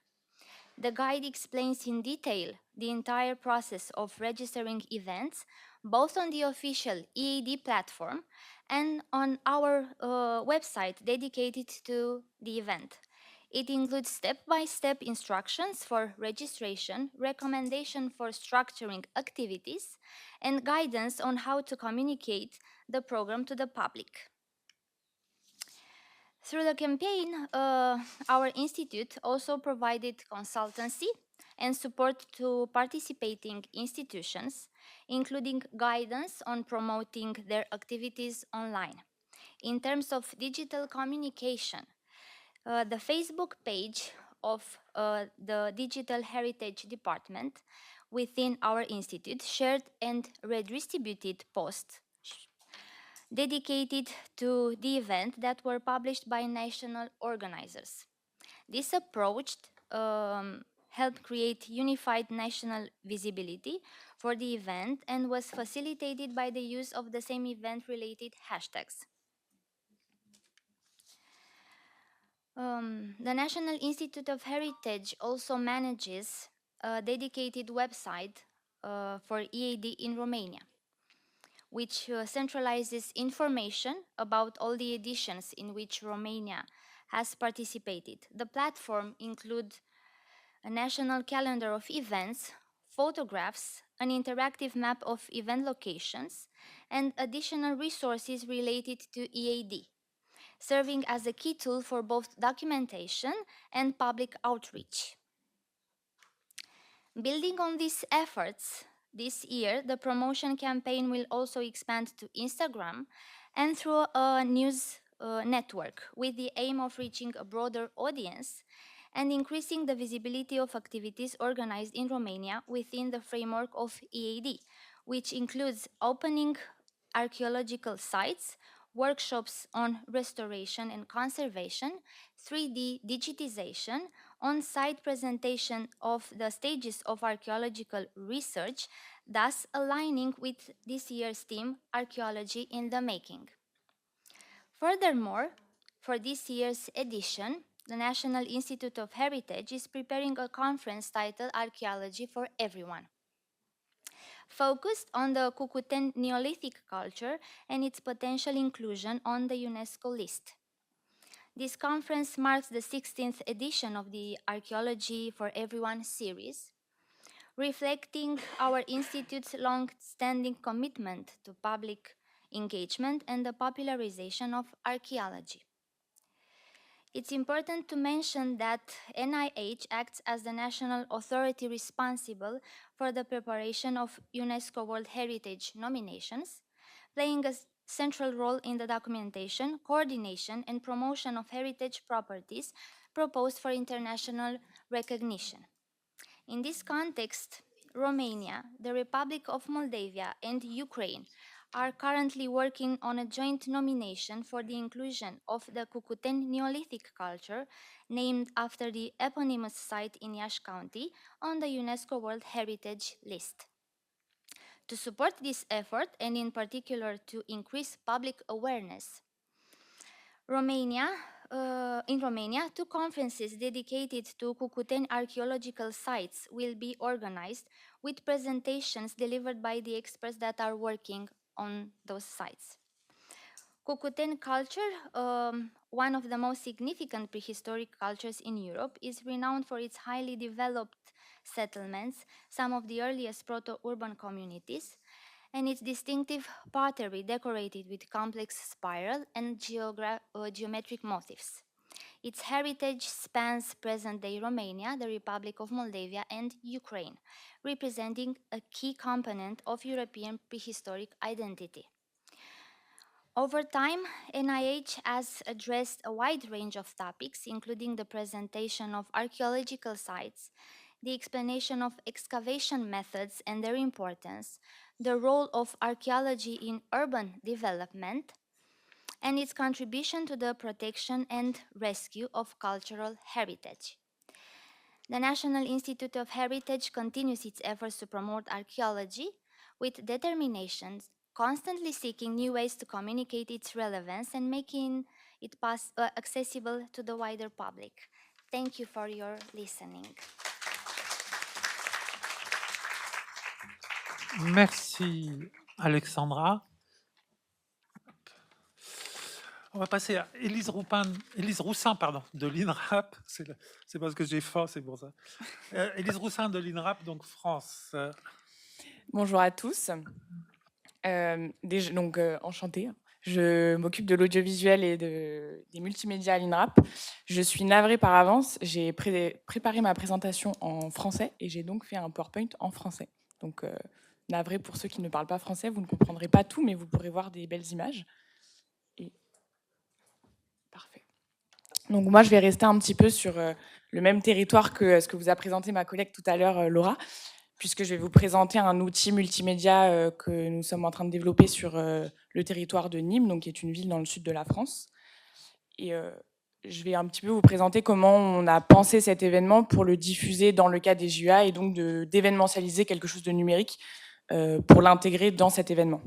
The guide explains in detail the entire process of registering events, both on the official EAD platform and on our website dedicated to the event. It includes step-by-step instructions for registration, recommendation for structuring activities, and guidance on how to communicate the program to the public. Through the campaign, our institute also provided consultancy and support to participating institutions, including guidance on promoting their activities online. In terms of digital communication, the Facebook page of the Digital Heritage Department within our institute shared and redistributed posts dedicated to the event that were published by national organizers. This approach helped create unified national visibility for the event and was facilitated by the use of the same event-related hashtags. The National Institute of Heritage also manages a dedicated website for EAD in Romania, which centralizes information about all the editions in which Romania has participated. The platform includes a national calendar of events, photographs, an interactive map of event locations, and additional resources related to EAD, serving as a key tool for both documentation and public outreach. Building on these efforts, this year, the promotion campaign will also expand to Instagram and through a news network with the aim of reaching a broader audience and increasing the visibility of activities organized in Romania within the framework of EAD, which includes opening archaeological sites, workshops on restoration and conservation, 3D digitization, on-site presentation of the stages of archaeological research, thus aligning with this year's theme, Archaeology in the Making. Furthermore, for this year's edition, the National Institute of Heritage is preparing a conference titled Archaeology for Everyone, focused on the Cucuteni Neolithic culture and its potential inclusion on the UNESCO list. This conference marks the 16th edition of the Archaeology for Everyone series, reflecting our institute's long-standing commitment to public engagement and the popularization of archaeology. It's important to mention that NIH acts as the national authority responsible for the preparation of UNESCO World Heritage nominations, playing a central role in the documentation, coordination, and promotion of heritage properties proposed for international recognition. In this context, Romania, the Republic of Moldova, and Ukraine are currently working on a joint nomination for the inclusion of the Cucuteni Neolithic culture, named after the eponymous site in Iași County, on the UNESCO World Heritage List. To support this effort, and in particular to increase public awareness, in Romania, 2 conferences dedicated to Cucuteni archaeological sites will be organized, with presentations delivered by the experts that are working on those sites. Cucuteni culture one of the most significant prehistoric cultures in Europe, is renowned for its highly developed settlements, some of the earliest proto-urban communities, and its distinctive pottery decorated with complex spiral and geometric motifs. Its heritage spans present-day Romania, the Republic of Moldavia, and Ukraine, representing a key component of European prehistoric identity. Over time, NIH has addressed a wide range of topics, including the presentation of archaeological sites, the explanation of excavation methods and their importance, the role of archaeology in urban development, and its contribution to the protection and rescue of cultural heritage. The National Institute of Heritage continues its efforts to promote archaeology with determination, constantly seeking new ways to communicate its relevance and making it accessible to the wider public. Thank you for your listening. Merci, Alexandra. On va passer à Élise Roussin de l'INRAP. C'est parce que j'ai faim, c'est pour ça. Élise Roussin de l'INRAP, donc France. Bonjour à tous. Enchantée. Je m'occupe de l'audiovisuel et des multimédias à l'INRAP. Je suis navrée par avance. J'ai préparé ma présentation en français et j'ai donc fait un PowerPoint en français. Donc, navrée pour ceux qui ne parlent pas français. Vous ne comprendrez pas tout, mais vous pourrez voir des belles images. Parfait. Donc moi, je vais rester un petit peu sur le même territoire que ce que vous a présenté ma collègue tout à l'heure, Laura, puisque je vais vous présenter un outil multimédia que nous sommes en train de développer sur le territoire de Nîmes, donc qui est une ville dans le sud de la France. Et je vais un petit peu vous présenter comment on a pensé cet événement pour le diffuser dans le cadre des JEA et donc d'événementialiser quelque chose de numérique pour l'intégrer dans cet événement.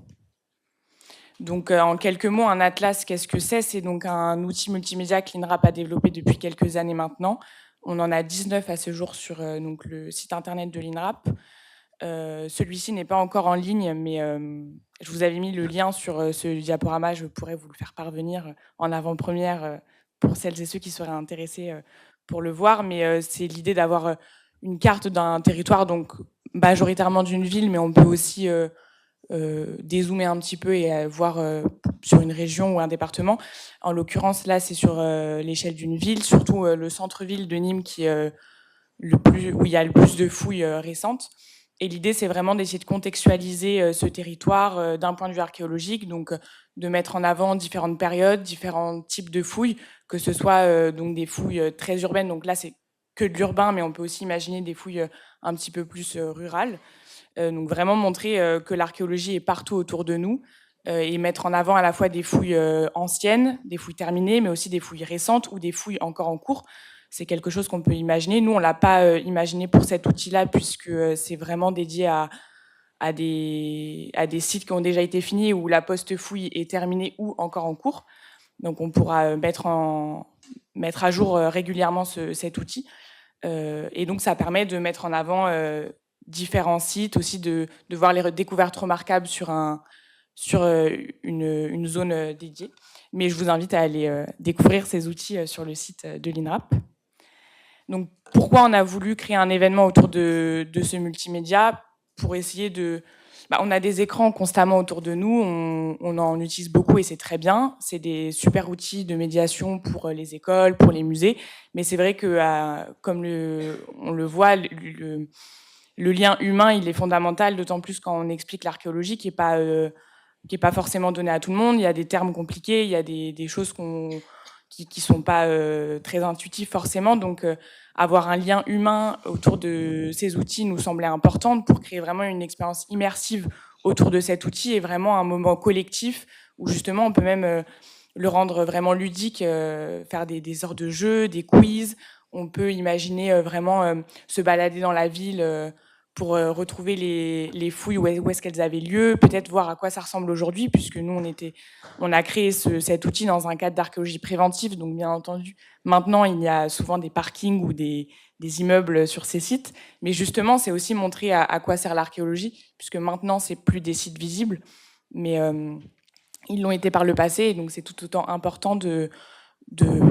Donc, en quelques mots, un atlas, qu'est-ce que c'est? C'est donc un outil multimédia que l'INRAP a développé depuis quelques années maintenant. On en a 19 à ce jour sur donc le site internet de l'INRAP. Celui-ci n'est pas encore en ligne, mais je vous avais mis le lien sur ce diaporama. Je pourrais vous le faire parvenir en avant-première pour celles et ceux qui seraient intéressés pour le voir. Mais c'est l'idée d'avoir une carte d'un territoire, donc majoritairement d'une ville, mais on peut aussi dézoomer un petit peu et voir sur une région ou un département. En l'occurrence, là, c'est sur l'échelle d'une ville, surtout le centre-ville de Nîmes qui est où il y a le plus de fouilles récentes. Et l'idée, c'est vraiment d'essayer de contextualiser ce territoire d'un point de vue archéologique, donc de mettre en avant différentes périodes, différents types de fouilles, que ce soit donc des fouilles très urbaines, donc là, c'est que de l'urbain, mais on peut aussi imaginer des fouilles un petit peu plus rurales. Donc vraiment montrer que l'archéologie est partout autour de nous et mettre en avant à la fois des fouilles anciennes, des fouilles terminées, mais aussi des fouilles récentes ou des fouilles encore en cours. C'est quelque chose qu'on peut imaginer. Nous, on ne l'a pas imaginé pour cet outil-là, puisque c'est vraiment dédié à des sites qui ont déjà été finis, où la post-fouille est terminée ou encore en cours. Donc on pourra mettre à jour régulièrement cet outil. Et donc ça permet de mettre en avant différents sites, aussi de voir les découvertes remarquables sur une zone dédiée. Mais je vous invite à aller découvrir ces outils sur le site de l'INRAP. Donc, pourquoi on a voulu créer un événement autour de ce multimédia? Pour essayer on a des écrans constamment autour de nous, on en utilise beaucoup et c'est très bien. C'est des super outils de médiation pour les écoles, pour les musées. Mais c'est vrai que, comme on le voit, le lien humain, il est fondamental, d'autant plus quand on explique l'archéologie qui n'est pas forcément donné à tout le monde. Il y a des termes compliqués, il y a des choses qui sont pas très intuitives forcément. Donc, avoir un lien humain autour de ces outils nous semblait important pour créer vraiment une expérience immersive autour de cet outil et vraiment un moment collectif où justement on peut même le rendre vraiment ludique, faire des sortes de jeux, des quiz. On peut imaginer vraiment se balader dans la ville pour retrouver les fouilles, où est-ce qu'elles avaient lieu, peut-être voir à quoi ça ressemble aujourd'hui, puisque nous, on a créé cet outil dans un cadre d'archéologie préventive, donc bien entendu, maintenant, il y a souvent des parkings ou des immeubles sur ces sites, mais justement, c'est aussi montrer à quoi sert l'archéologie, puisque maintenant, c'est plus des sites visibles, mais ils l'ont été par le passé, et donc c'est tout autant important de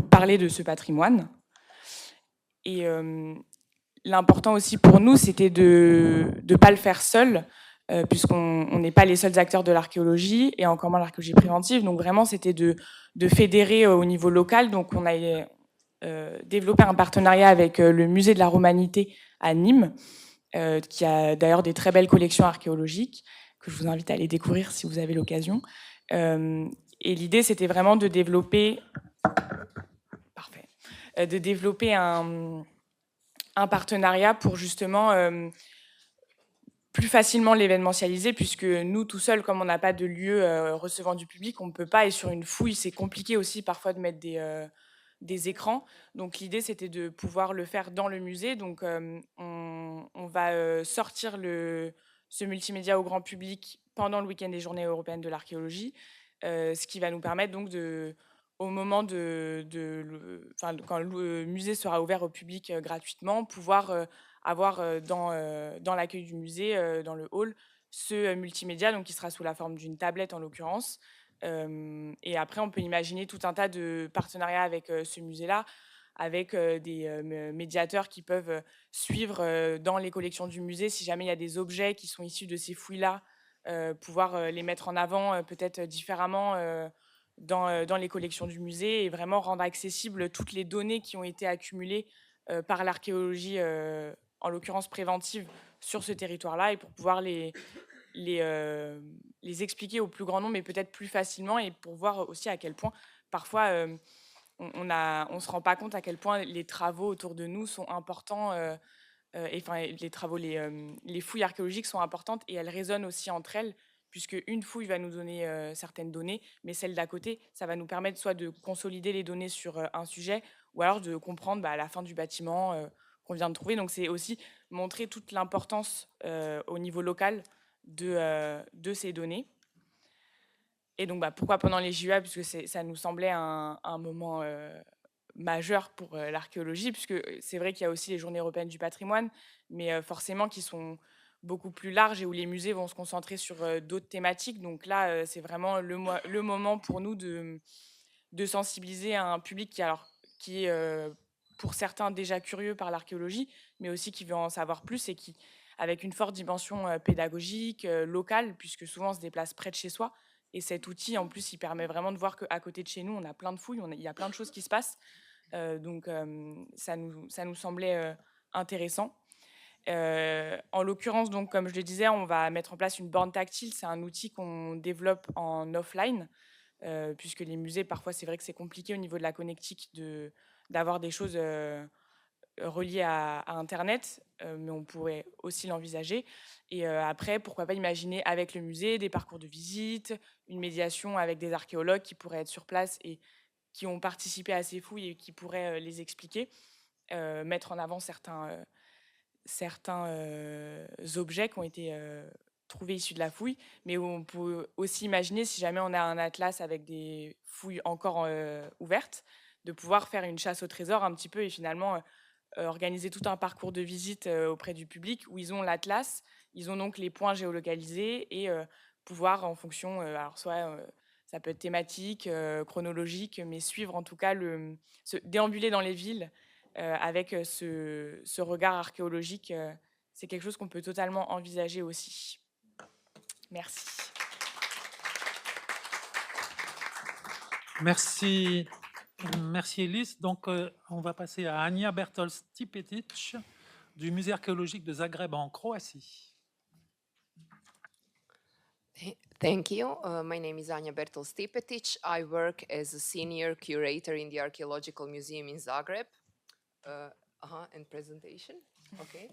parler de ce patrimoine. Et l'important aussi pour nous, c'était de ne pas le faire seul, puisqu'on n'est pas les seuls acteurs de l'archéologie, et encore moins l'archéologie préventive. Donc vraiment, c'était de fédérer au niveau local. Donc on a développé un partenariat avec le musée de la Romanité à Nîmes, qui a d'ailleurs des très belles collections archéologiques, que je vous invite à aller découvrir si vous avez l'occasion. Et l'idée, c'était vraiment de développer... Parfait. De développer un partenariat pour justement plus facilement l'événementialiser, puisque nous, tout seuls, comme on n'a pas de lieu recevant du public, on ne peut pas. Et sur une fouille, c'est compliqué aussi parfois de mettre des écrans. Donc l'idée, c'était de pouvoir le faire dans le musée. Donc on va sortir ce multimédia au grand public pendant le week-end des Journées européennes de l'archéologie, ce qui va nous permettre donc au moment quand le musée sera ouvert au public gratuitement, pouvoir avoir dans l'accueil du musée, dans le hall, ce multimédia, donc qui sera sous la forme d'une tablette en l'occurrence. Et après, on peut imaginer tout un tas de partenariats avec ce musée-là, avec des médiateurs qui peuvent suivre dans les collections du musée, si jamais il y a des objets qui sont issus de ces fouilles-là, pouvoir les mettre en avant peut-être différemment dans les collections du musée, et vraiment rendre accessibles toutes les données qui ont été accumulées par l'archéologie, en l'occurrence préventive, sur ce territoire-là, et pour pouvoir les expliquer au plus grand nombre, mais peut-être plus facilement, et pour voir aussi à quel point parfois on ne se rend pas compte à quel point les travaux autour de nous sont importants, les fouilles archéologiques sont importantes, et elles résonnent aussi entre elles, puisque une fouille va nous donner certaines données, mais celle d'à côté, ça va nous permettre soit de consolider les données sur un sujet, ou alors de comprendre la fin du bâtiment qu'on vient de trouver. Donc c'est aussi montrer toute l'importance au niveau local de ces données. Et donc pourquoi pendant les JEA, puisque ça nous semblait un moment majeur pour l'archéologie, puisque c'est vrai qu'il y a aussi les Journées européennes du patrimoine, mais forcément qui sont beaucoup plus larges, et où les musées vont se concentrer sur d'autres thématiques. Donc là, c'est vraiment le moment pour nous de sensibiliser un public qui est pour certains déjà curieux par l'archéologie, mais aussi qui veut en savoir plus, et qui, avec une forte dimension pédagogique, locale, puisque souvent on se déplace près de chez soi. Et cet outil, en plus, il permet vraiment de voir qu'à côté de chez nous, on a plein de fouilles, il y a plein de choses qui se passent. Donc ça nous semblait intéressant. En l'occurrence, donc, comme je le disais, on va mettre en place une borne tactile. C'est un outil qu'on développe en offline, puisque les musées, parfois, c'est vrai que c'est compliqué au niveau de la connectique d'avoir des choses reliées à Internet, mais on pourrait aussi l'envisager. Et après, pourquoi pas imaginer avec le musée des parcours de visite, une médiation avec des archéologues qui pourraient être sur place et qui ont participé à ces fouilles et qui pourraient les expliquer, mettre en avant certains objets qui ont été trouvés issus de la fouille, mais où on peut aussi imaginer, si jamais on a un atlas avec des fouilles encore ouvertes, de pouvoir faire une chasse au trésor un petit peu, et finalement organiser tout un parcours de visite auprès du public, où ils ont l'atlas, ils ont donc les points géolocalisés, et pouvoir, en fonction, alors soit ça peut être thématique, chronologique, mais suivre en tout cas déambuler dans les villes avec ce regard archéologique, c'est quelque chose qu'on peut totalement envisager aussi. Merci. Merci. Merci Elise. Donc, on va passer à Anja Bertol-Stipetic du Musée archéologique de Zagreb en Croatie. Thank you. My name is Anja Bertol-Stipetic. I work as a senior curator in the Archaeological Museum in Zagreb. And presentation. Okay.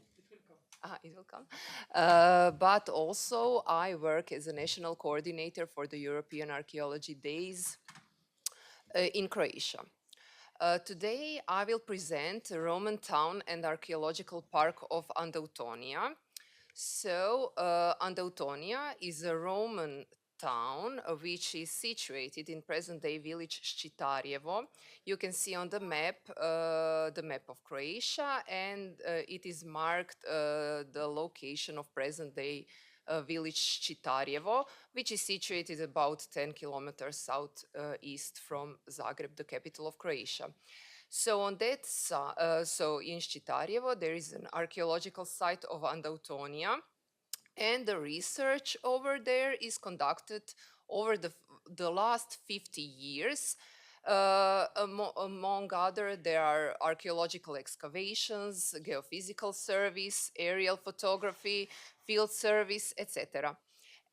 It will come. But also, I work as a national coordinator for the European Archaeology Days in Croatia. Today, I will present the Roman town and archaeological park of Andautonia. So, Andautonia is a Roman town which is situated in present-day village Ščitarjevo. You can see on the map of Croatia, and it is marked the location of present-day village Čitarjevo, which is situated about 10 kilometers southeast from Zagreb, the capital of Croatia. So on that so in Čitarjevo, there is an archaeological site of Andautonia, and the research over there is conducted over the last 50 years. Among other, there are archaeological excavations, geophysical service, aerial photography, field service, etc.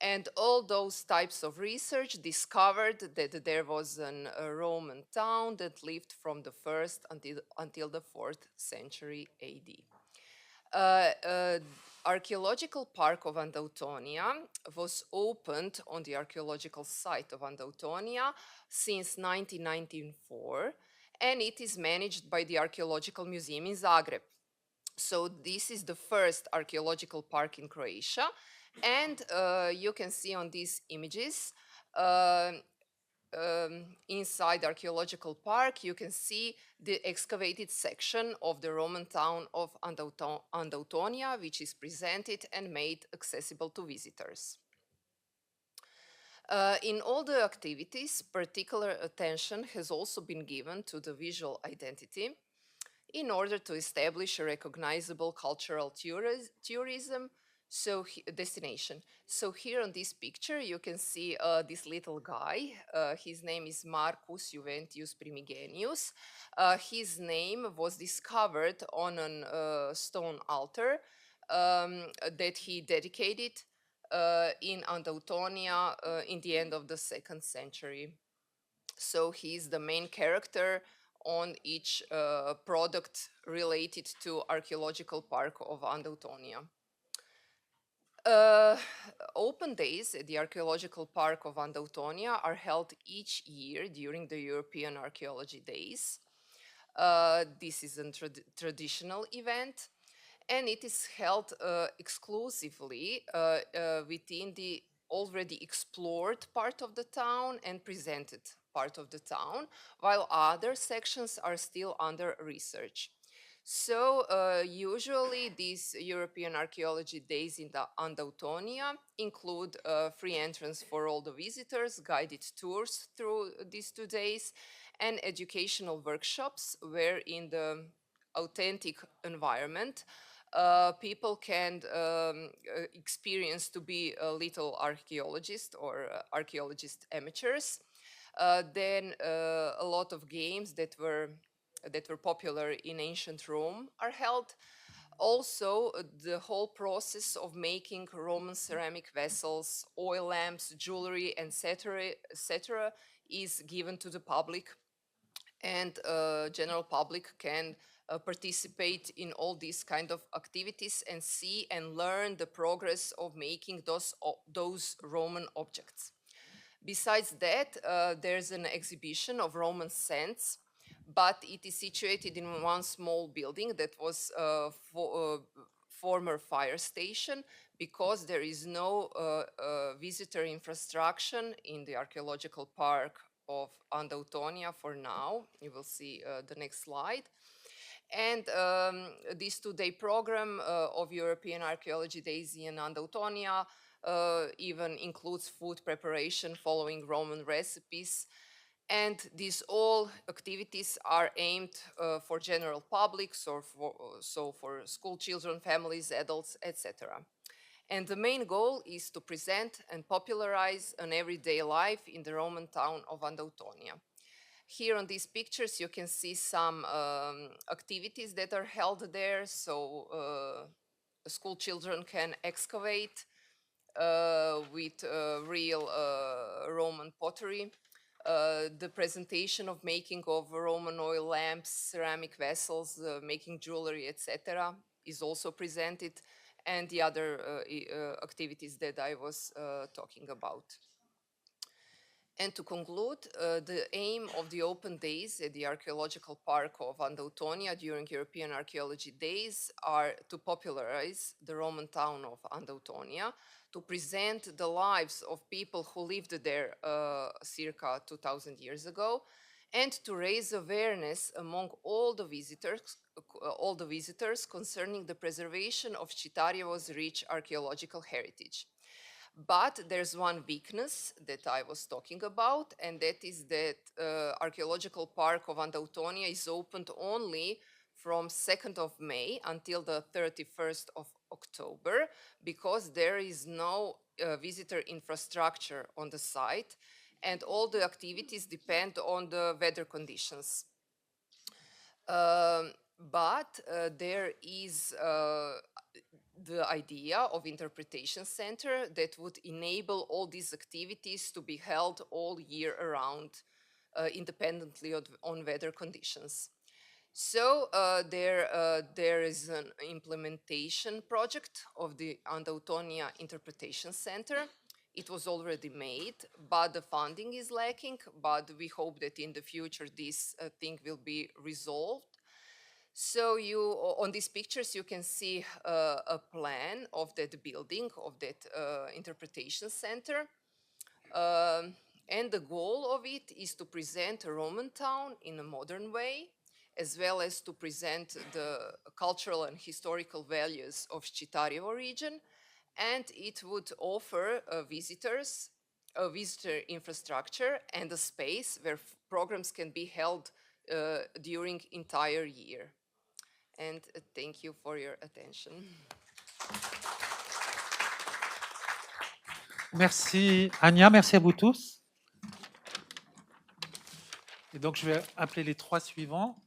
And all those types of research discovered that there was a Roman town that lived from the 1st until the 4th century AD. Archaeological Park of Andautonia was opened on the archaeological site of Andautonia since 1994, and it is managed by the Archaeological Museum in Zagreb. So this is the first archaeological park in Croatia, and you can see on these images inside the archaeological park, you can see the excavated section of the Roman town of Andautonia, which is presented and made accessible to visitors. In all the activities, particular attention has also been given to the visual identity in order to establish a recognizable cultural tourism destination. So here on this picture, you can see this little guy. His name is Marcus Juventius Primigenius. His name was discovered on a stone altar that he dedicated in Andautonia in the end of the 2nd century. So he's the main character on each product related to archaeological park of Andautonia. Open days at the Archaeological Park of Andautonia are held each year during the European Archaeology Days. This is a traditional event, and it is held exclusively within the already explored part of the town and presented part of the town, while other sections are still under research. So usually these European Archaeology Days in the Andautonia include free entrance for all the visitors, guided tours through these 2 days, and educational workshops where in the authentic environment people can experience to be a little archaeologist or archaeologist amateurs. Then a lot of games that were popular in ancient Rome are held. Also, the whole process of making Roman ceramic vessels, oil lamps, jewelry, etc., is given to the public, and general public can participate in all these kind of activities and see and learn the progress of making those Roman objects. Besides that, there's an exhibition of Roman scents, but it is situated in one small building that was former fire station, because there is no visitor infrastructure in the archaeological park of Andautonia for now. You will see the next slide. And this 2-day program of European Archaeology Days in Andautonia even includes food preparation following Roman recipes. And these all activities are aimed for general public, so for school children, families, adults, etc. And the main goal is to present and popularize an everyday life in the Roman town of Andautonia. Here on these pictures, you can see some activities that are held there. So school children can excavate with real Roman pottery. The presentation of making of Roman oil lamps, ceramic vessels, making jewelry, etc. is also presented, and the other activities that I was talking about. And to conclude, the aim of the open days at the Archaeological Park of Andautonia during European Archaeology Days are to popularize the Roman town of Andautonia, to present the lives of people who lived there circa 2000 years ago, and to raise awareness among all the visitors concerning the preservation of Chitarjevo's rich archaeological heritage. But there's one weakness that I was talking about, and that is that archaeological park of Andautonia is opened only from 2nd of May until the 31st of October, because there is no visitor infrastructure on the site, and all the activities depend on the weather conditions. But there is the idea of interpretation center that would enable all these activities to be held all year around, independently on weather conditions. So there is an implementation project of the Andautonia Interpretation Center. It was already made, but the funding is lacking, but we hope that in the future this thing will be resolved. So on these pictures, you can see a plan of that building, of that interpretation center. And the goal of it is to present a Roman town in a modern way, as well as to present the cultural and historical values of Chitarjevo region. And it would offer visitors a visitor infrastructure and a space where programs can be held during entire year. And thank you for your attention. Merci Anya, merci à vous tous. Et donc, je vais appeler les 3 suivants.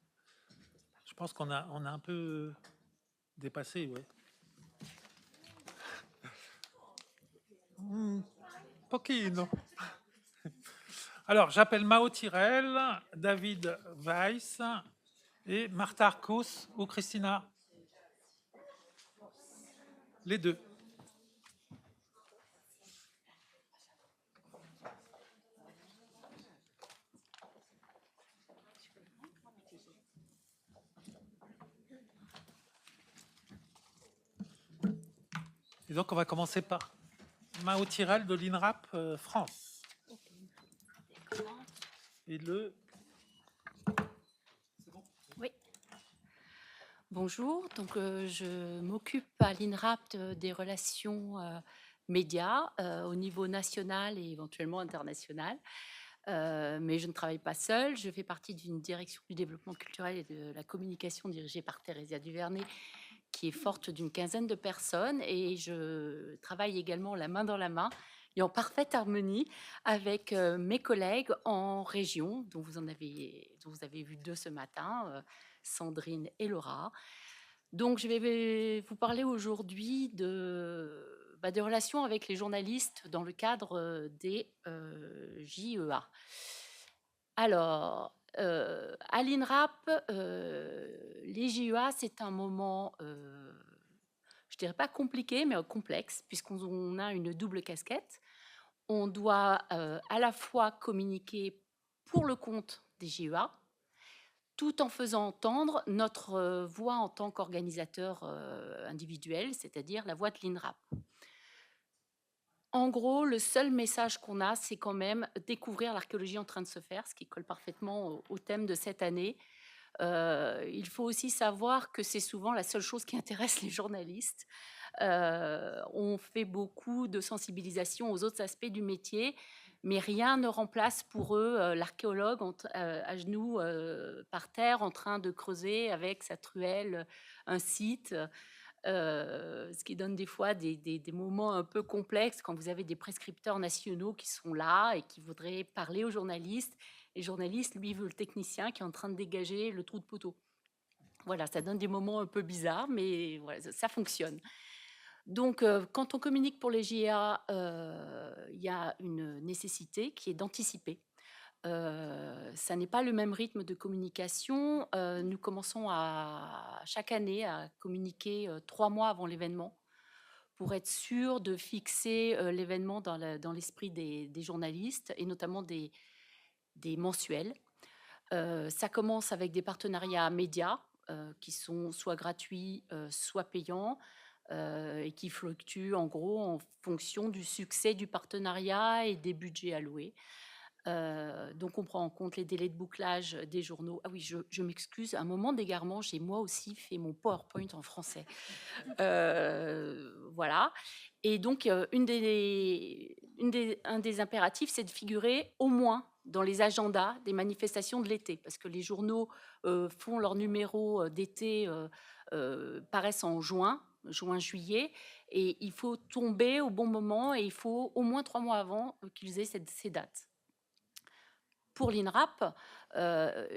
Je pense qu'on a un peu dépassé, oui. Pochino. Alors, j'appelle Mao Tirel, David Weiss et Martha Arcos ou Christina. Les deux. Et donc, on va commencer par Mao Tirel de l'INRAP France. Et le... Oui. Bonjour, donc je m'occupe à l'INRAP des relations médias au niveau national et éventuellement international. Mais je ne travaille pas seule, je fais partie d'une direction du développement culturel et de la communication dirigée par Thérésia Duvernay, qui est forte d'une quinzaine de personnes, et je travaille également la main dans la main et en parfaite harmonie avec mes collègues en région, dont vous avez vu 2 ce matin, Sandrine et Laura. Donc je vais vous parler aujourd'hui des relations avec les journalistes dans le cadre des JEA. Alors, à l'INRAP, les JEA, c'est un moment, je dirais pas compliqué, mais complexe, puisqu'on a une double casquette. On doit à la fois communiquer pour le compte des JEA, tout en faisant entendre notre voix en tant qu'organisateur individuel, c'est-à-dire la voix de l'INRAP. En gros, le seul message qu'on a, c'est quand même découvrir l'archéologie en train de se faire, ce qui colle parfaitement au thème de cette année. Il faut aussi savoir que c'est souvent la seule chose qui intéresse les journalistes. On fait beaucoup de sensibilisation aux autres aspects du métier, mais rien ne remplace pour eux l'archéologue à genoux par terre en train de creuser avec sa truelle un site. Ce qui donne des fois des moments un peu complexes quand vous avez des prescripteurs nationaux qui sont là et qui voudraient parler aux journalistes. Et le journaliste, lui, veut le technicien qui est en train de dégager le trou de poteau. Voilà, ça donne des moments un peu bizarres, mais voilà, ça fonctionne. Donc, quand on communique pour les JA, il y a une nécessité qui est d'anticiper. Ça n'est pas le même rythme de communication. Nous commençons chaque année à communiquer 3 mois avant l'événement pour être sûr de fixer l'événement dans l'esprit des journalistes et notamment des mensuels. Ça commence avec des partenariats médias qui sont soit gratuits, soit payants et qui fluctuent en gros en fonction du succès du partenariat et des budgets alloués. Donc, on prend en compte les délais de bouclage des journaux. Ah oui, je m'excuse, un moment d'égarement, j'ai moi aussi fait mon PowerPoint en français. Voilà. Et donc, un des impératifs, c'est de figurer au moins dans les agendas des manifestations de l'été, parce que les journaux font leur numéro d'été, paraissent en juin, juillet, et il faut tomber au bon moment, et il faut au moins 3 mois avant qu'ils aient ces dates. Pour l'INRAP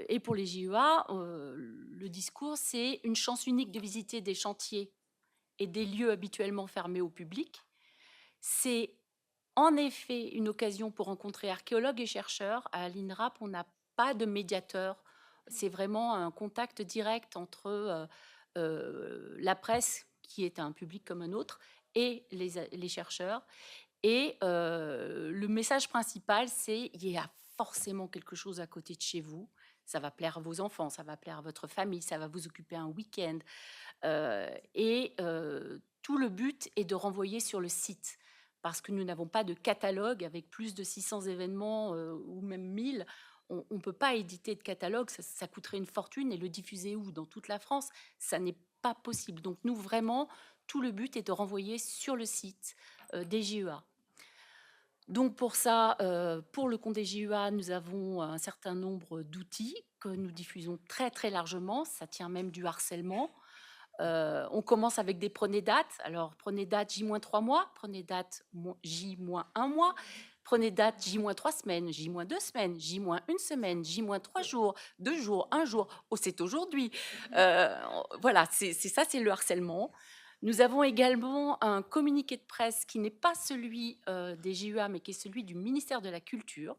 et pour les JEA, le discours, c'est une chance unique de visiter des chantiers et des lieux habituellement fermés au public. C'est en effet une occasion pour rencontrer archéologues et chercheurs. À l'INRAP, on n'a pas de médiateur. C'est vraiment un contact direct entre la presse, qui est un public comme un autre, et les chercheurs. Et le message principal, c'est il y a forcément quelque chose à côté de chez vous. Ça va plaire à vos enfants, ça va plaire à votre famille, ça va vous occuper un week-end. Tout le but est de renvoyer sur le site, parce que nous n'avons pas de catalogue avec plus de 600 événements ou même 1000. On ne peut pas éditer de catalogue, ça coûterait une fortune, et le diffuser où? Dans toute la France, ça n'est pas possible. Donc nous, vraiment, tout le but est de renvoyer sur le site des JEA. Donc pour ça, pour le compte des JEA, nous avons un certain nombre d'outils que nous diffusons très très largement. Ça tient même du harcèlement. On commence avec des prenez dates. Alors prenez date J-3 mois, prenez date J-1 mois, prenez date J-3 semaines, J-2 semaines, J-1 semaine, J-3 jours, 2 jours, 1 jour. Oh, c'est aujourd'hui. Voilà, c'est ça, c'est le harcèlement. Nous avons également un communiqué de presse qui n'est pas celui des JEA, mais qui est celui du ministère de la Culture.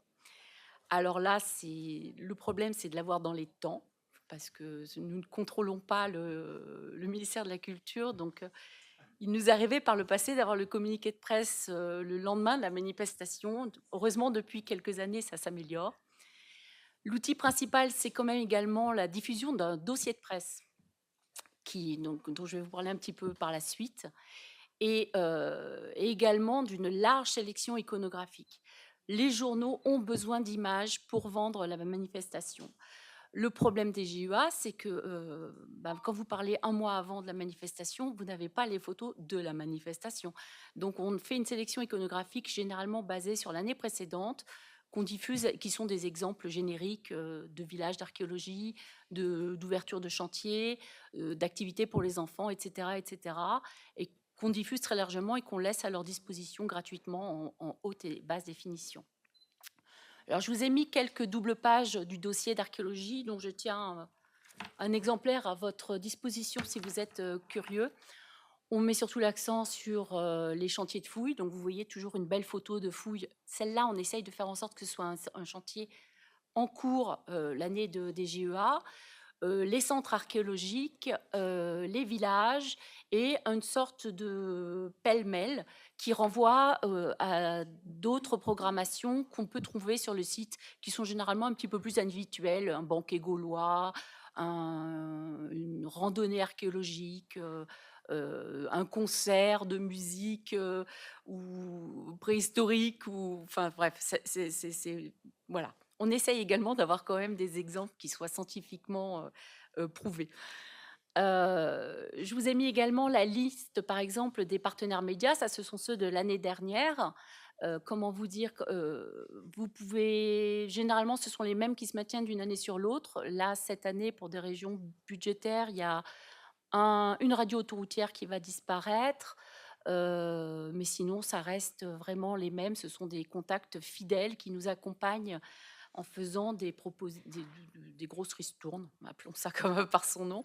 Alors là, le problème, c'est de l'avoir dans les temps, parce que nous ne contrôlons pas le ministère de la Culture. Donc, il nous arrivait par le passé d'avoir le communiqué de presse le lendemain de la manifestation. Heureusement, depuis quelques années, ça s'améliore. L'outil principal, c'est quand même également la diffusion d'un dossier de presse, dont je vais vous parler un petit peu par la suite, et également d'une large sélection iconographique. Les journaux ont besoin d'images pour vendre la manifestation. Le problème des JEA, c'est que quand vous parlez un mois avant de la manifestation, vous n'avez pas les photos de la manifestation. Donc on fait une sélection iconographique généralement basée sur l'année précédente, qu'on diffuse, qui sont des exemples génériques de villages d'archéologie, d'ouverture de chantiers, d'activités pour les enfants, etc., et qu'on diffuse très largement et qu'on laisse à leur disposition gratuitement en haute et basse définition. Alors, je vous ai mis quelques doubles pages du dossier d'archéologie, dont je tiens un exemplaire à votre disposition si vous êtes curieux. On met surtout l'accent sur les chantiers de fouilles. Donc, vous voyez toujours une belle photo de fouilles. Celle-là, on essaye de faire en sorte que ce soit un chantier en cours l'année des JEA. Les centres archéologiques, les villages, et une sorte de pêle-mêle qui renvoie à d'autres programmations qu'on peut trouver sur le site, qui sont généralement un petit peu plus individuelles, un banquet gaulois, une randonnée archéologique, un concert de musique ou préhistorique, enfin bref, voilà. On essaye également d'avoir quand même des exemples qui soient scientifiquement prouvés. Je vous ai mis également la liste, par exemple, des partenaires médias. Ça, ce sont ceux de l'année dernière. Comment vous dire, vous pouvez, généralement, ce sont les mêmes qui se maintiennent d'une année sur l'autre. Là, cette année, pour des régions budgétaires, il y a une radio autoroutière qui va disparaître. Mais sinon, ça reste vraiment les mêmes. Ce sont des contacts fidèles qui nous accompagnent en faisant des grosses ristournes, appelons ça comme par son nom,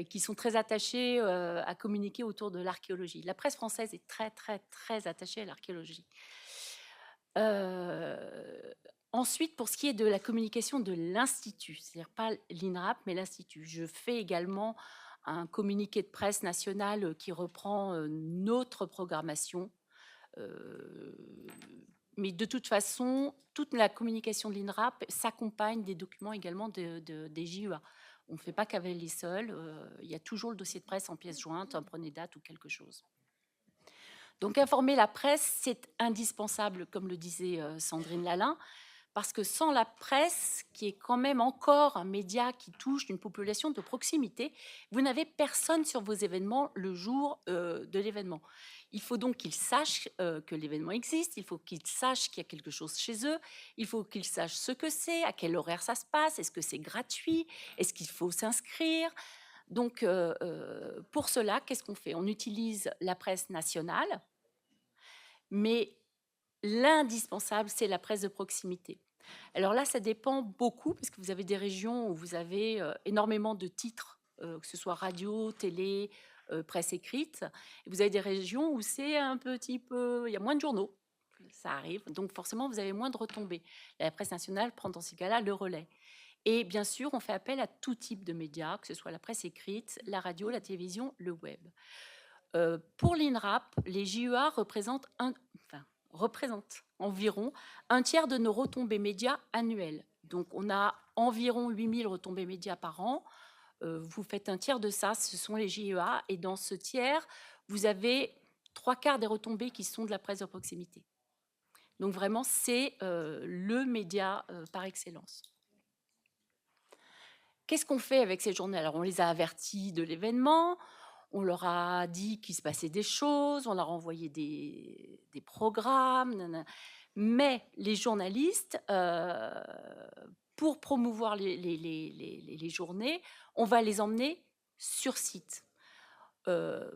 qui sont très attachés à communiquer autour de l'archéologie. La presse française est très, très, très attachée à l'archéologie. Ensuite, pour ce qui est de la communication de l'Institut, c'est-à-dire pas l'INRAP, mais l'Institut, je fais également un communiqué de presse national qui reprend notre programmation. Mais de toute façon, toute la communication de l'INRAP s'accompagne des documents également des JEA. On ne fait pas cavaler seuls. Il y a toujours le dossier de presse en pièce jointe, un prenez date ou quelque chose. Donc, informer la presse, c'est indispensable, comme le disait Sandrine Lalin, Parce que sans la presse, qui est quand même encore un média qui touche une population de proximité, vous n'avez personne sur vos événements le jour de l'événement. Il faut donc qu'ils sachent que l'événement existe, il faut qu'ils sachent qu'il y a quelque chose chez eux, il faut qu'ils sachent ce que c'est, à quel horaire ça se passe, est-ce que c'est gratuit, est-ce qu'il faut s'inscrire. Donc, pour cela, qu'est-ce qu'on fait? On utilise la presse nationale, mais l'indispensable, c'est la presse de proximité. Alors là, ça dépend beaucoup, parce que vous avez des régions où vous avez énormément de titres, que ce soit radio, télé, presse écrite. Et vous avez des régions où c'est un petit peu, il y a moins de journaux, ça arrive, donc forcément, vous avez moins de retombées. La presse nationale prend dans ces cas-là le relais. Et bien sûr, on fait appel à tout type de médias, que ce soit la presse écrite, la radio, la télévision, le web. Pour l'INRAP, les JEA représentent environ un tiers de nos retombées médias annuelles. Donc, on a environ 8000 retombées médias par an. Vous faites un tiers de ça, ce sont les JEA. Et dans ce tiers, vous avez 3/4 des retombées qui sont de la presse de proximité. Donc, vraiment, c'est le média par excellence. Qu'est-ce qu'on fait avec ces journées? Alors, on les a avertis de l'événement, on leur a dit qu'il se passait des choses, on leur a envoyé des programmes, mais les journalistes, pour promouvoir les journées, on va les emmener sur site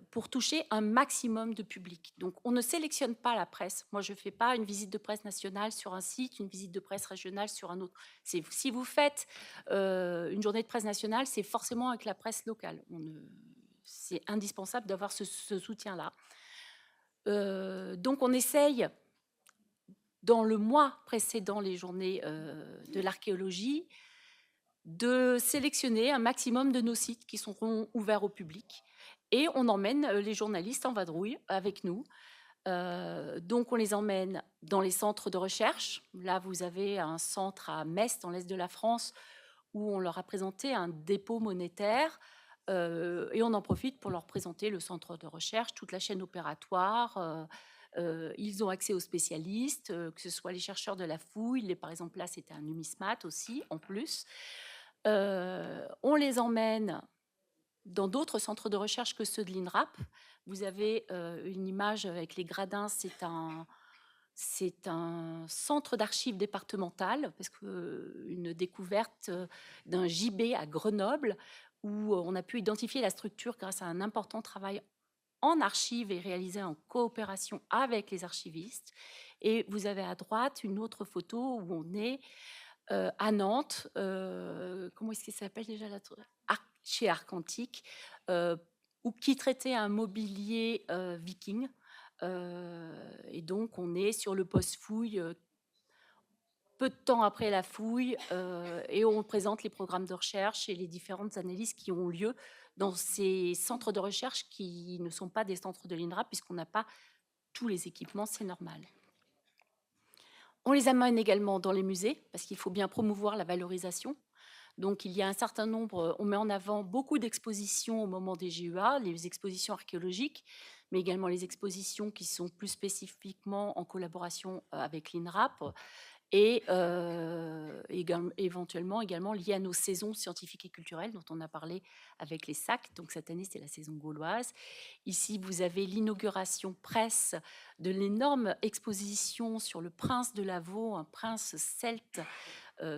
pour toucher un maximum de public. Donc, on ne sélectionne pas la presse. Moi, je ne fais pas une visite de presse nationale sur un site, une visite de presse régionale sur un autre. Si vous faites une journée de presse nationale, c'est forcément avec la presse locale. C'est indispensable d'avoir ce soutien-là. Donc, on essaye, dans le mois précédant les journées de l'archéologie, de sélectionner un maximum de nos sites qui seront ouverts au public. Et on emmène les journalistes en vadrouille avec nous. Donc, on les emmène dans les centres de recherche. Là, vous avez un centre à Metz, dans l'est de la France, où on leur a présenté un dépôt monétaire. Et on en profite pour leur présenter le centre de recherche, toute la chaîne opératoire. Ils ont accès aux spécialistes, que ce soit les chercheurs de la fouille. Par exemple, là, c'était un numismate aussi, en plus. On les emmène dans d'autres centres de recherche que ceux de l'INRAP. Vous avez une image avec les gradins, c'est un centre d'archives départemental, parce qu'une découverte d'un gibet à Grenoble, où on a pu identifier la structure grâce à un important travail en archives et réalisé en coopération avec les archivistes. Et vous avez à droite une autre photo où on est à Nantes, comment est-ce qu'il s'appelle déjà chez Arcantique, qui traitait un mobilier viking. Et donc, on est sur le post-fouille, peu de temps après la fouille, et on présente les programmes de recherche et les différentes analyses qui ont lieu dans ces centres de recherche qui ne sont pas des centres de l'INRAP, puisqu'on n'a pas tous les équipements, c'est normal. On les amène également dans les musées, parce qu'il faut bien promouvoir la valorisation. Donc, il y a un certain nombre, on met en avant beaucoup d'expositions au moment des JEA, les expositions archéologiques, mais également les expositions qui sont plus spécifiquement en collaboration avec l'INRAP et éventuellement également liées à nos saisons scientifiques et culturelles dont on a parlé avec les SAC. Donc, cette année, c'est la saison gauloise. Ici, vous avez l'inauguration presse de l'énorme exposition sur le prince de Lavaux, un prince celte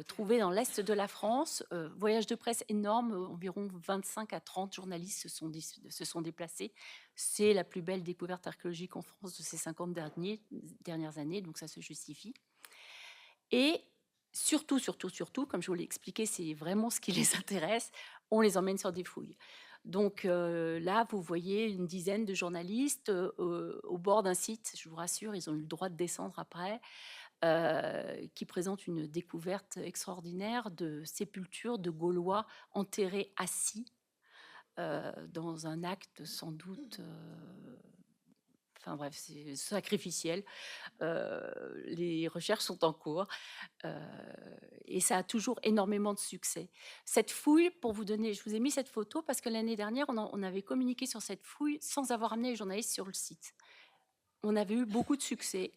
trouvé dans l'est de la France. Voyage de presse énorme, environ 25 à 30 journalistes se sont déplacés. C'est la plus belle découverte archéologique en France de ces 50 dernières années, donc ça se justifie. Et surtout, comme je vous l'ai expliqué, c'est vraiment ce qui les intéresse, on les emmène sur des fouilles. Donc là, vous voyez une dizaine de journalistes au bord d'un site, je vous rassure, ils ont eu le droit de descendre après, qui présentent une découverte extraordinaire de sépultures de Gaulois enterrés assis dans un acte sans doute... Enfin bref, c'est sacrificiel. Les recherches sont en cours et ça a toujours énormément de succès. Cette fouille, pour vous donner, je vous ai mis cette photo parce que l'année dernière, on avait communiqué sur cette fouille sans avoir amené les journalistes sur le site. On avait eu beaucoup de succès.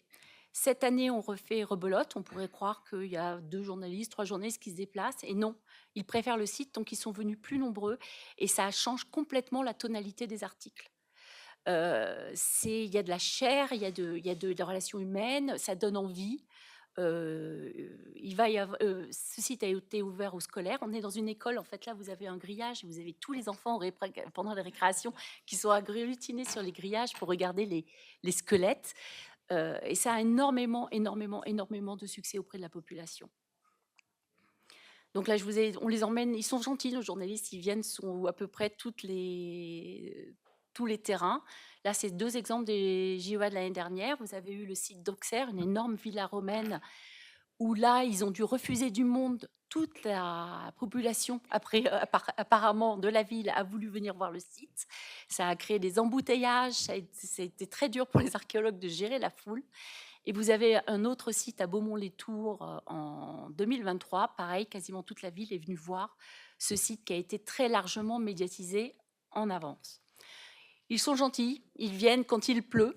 Cette année, on refait rebelote. On pourrait croire qu'il y a 2 journalistes, 3 journalistes qui se déplacent. Et non, ils préfèrent le site, donc ils sont venus plus nombreux. Et ça change complètement la tonalité des articles. Il y a de la chair, il y a de relations humaines, ça donne envie. Ce site a été ouvert aux scolaires. On est dans une école, en fait, là, vous avez un grillage, vous avez tous les enfants pendant la récréation qui sont agglutinés sur les grillages pour regarder les squelettes. Et ça a énormément de succès auprès de la population. Donc là, on les emmène, ils sont gentils, nos journalistes, ils viennent sur à peu près tous les terrains. Là, c'est 2 exemples des JOA de l'année dernière. Vous avez eu le site d'Auxerre, une énorme villa romaine, où là, ils ont dû refuser du monde. Toute la population, apparemment, de la ville a voulu venir voir le site. Ça a créé des embouteillages. Ça a été très dur pour les archéologues de gérer la foule. Et vous avez un autre site à Beaumont-les-Tours en 2023. Pareil, quasiment toute la ville est venue voir ce site qui a été très largement médiatisé en avance. Ils sont gentils, ils viennent quand il pleut.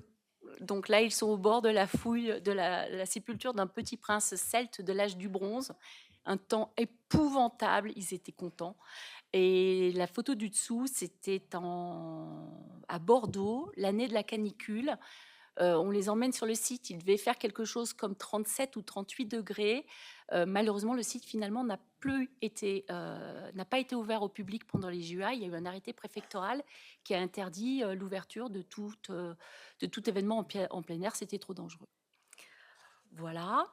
Donc là, ils sont au bord de la fouille, de la sépulture d'un petit prince celte de l'âge du bronze. Un temps épouvantable, ils étaient contents. Et la photo du dessous, c'était à Bordeaux, l'année de la canicule. On les emmène sur le site, il devait faire quelque chose comme 37 ou 38 degrés. Malheureusement, le site finalement n'a pas été ouvert au public pendant les JOA. Il y a eu un arrêté préfectoral qui a interdit l'ouverture de tout événement en plein air. C'était trop dangereux. Voilà.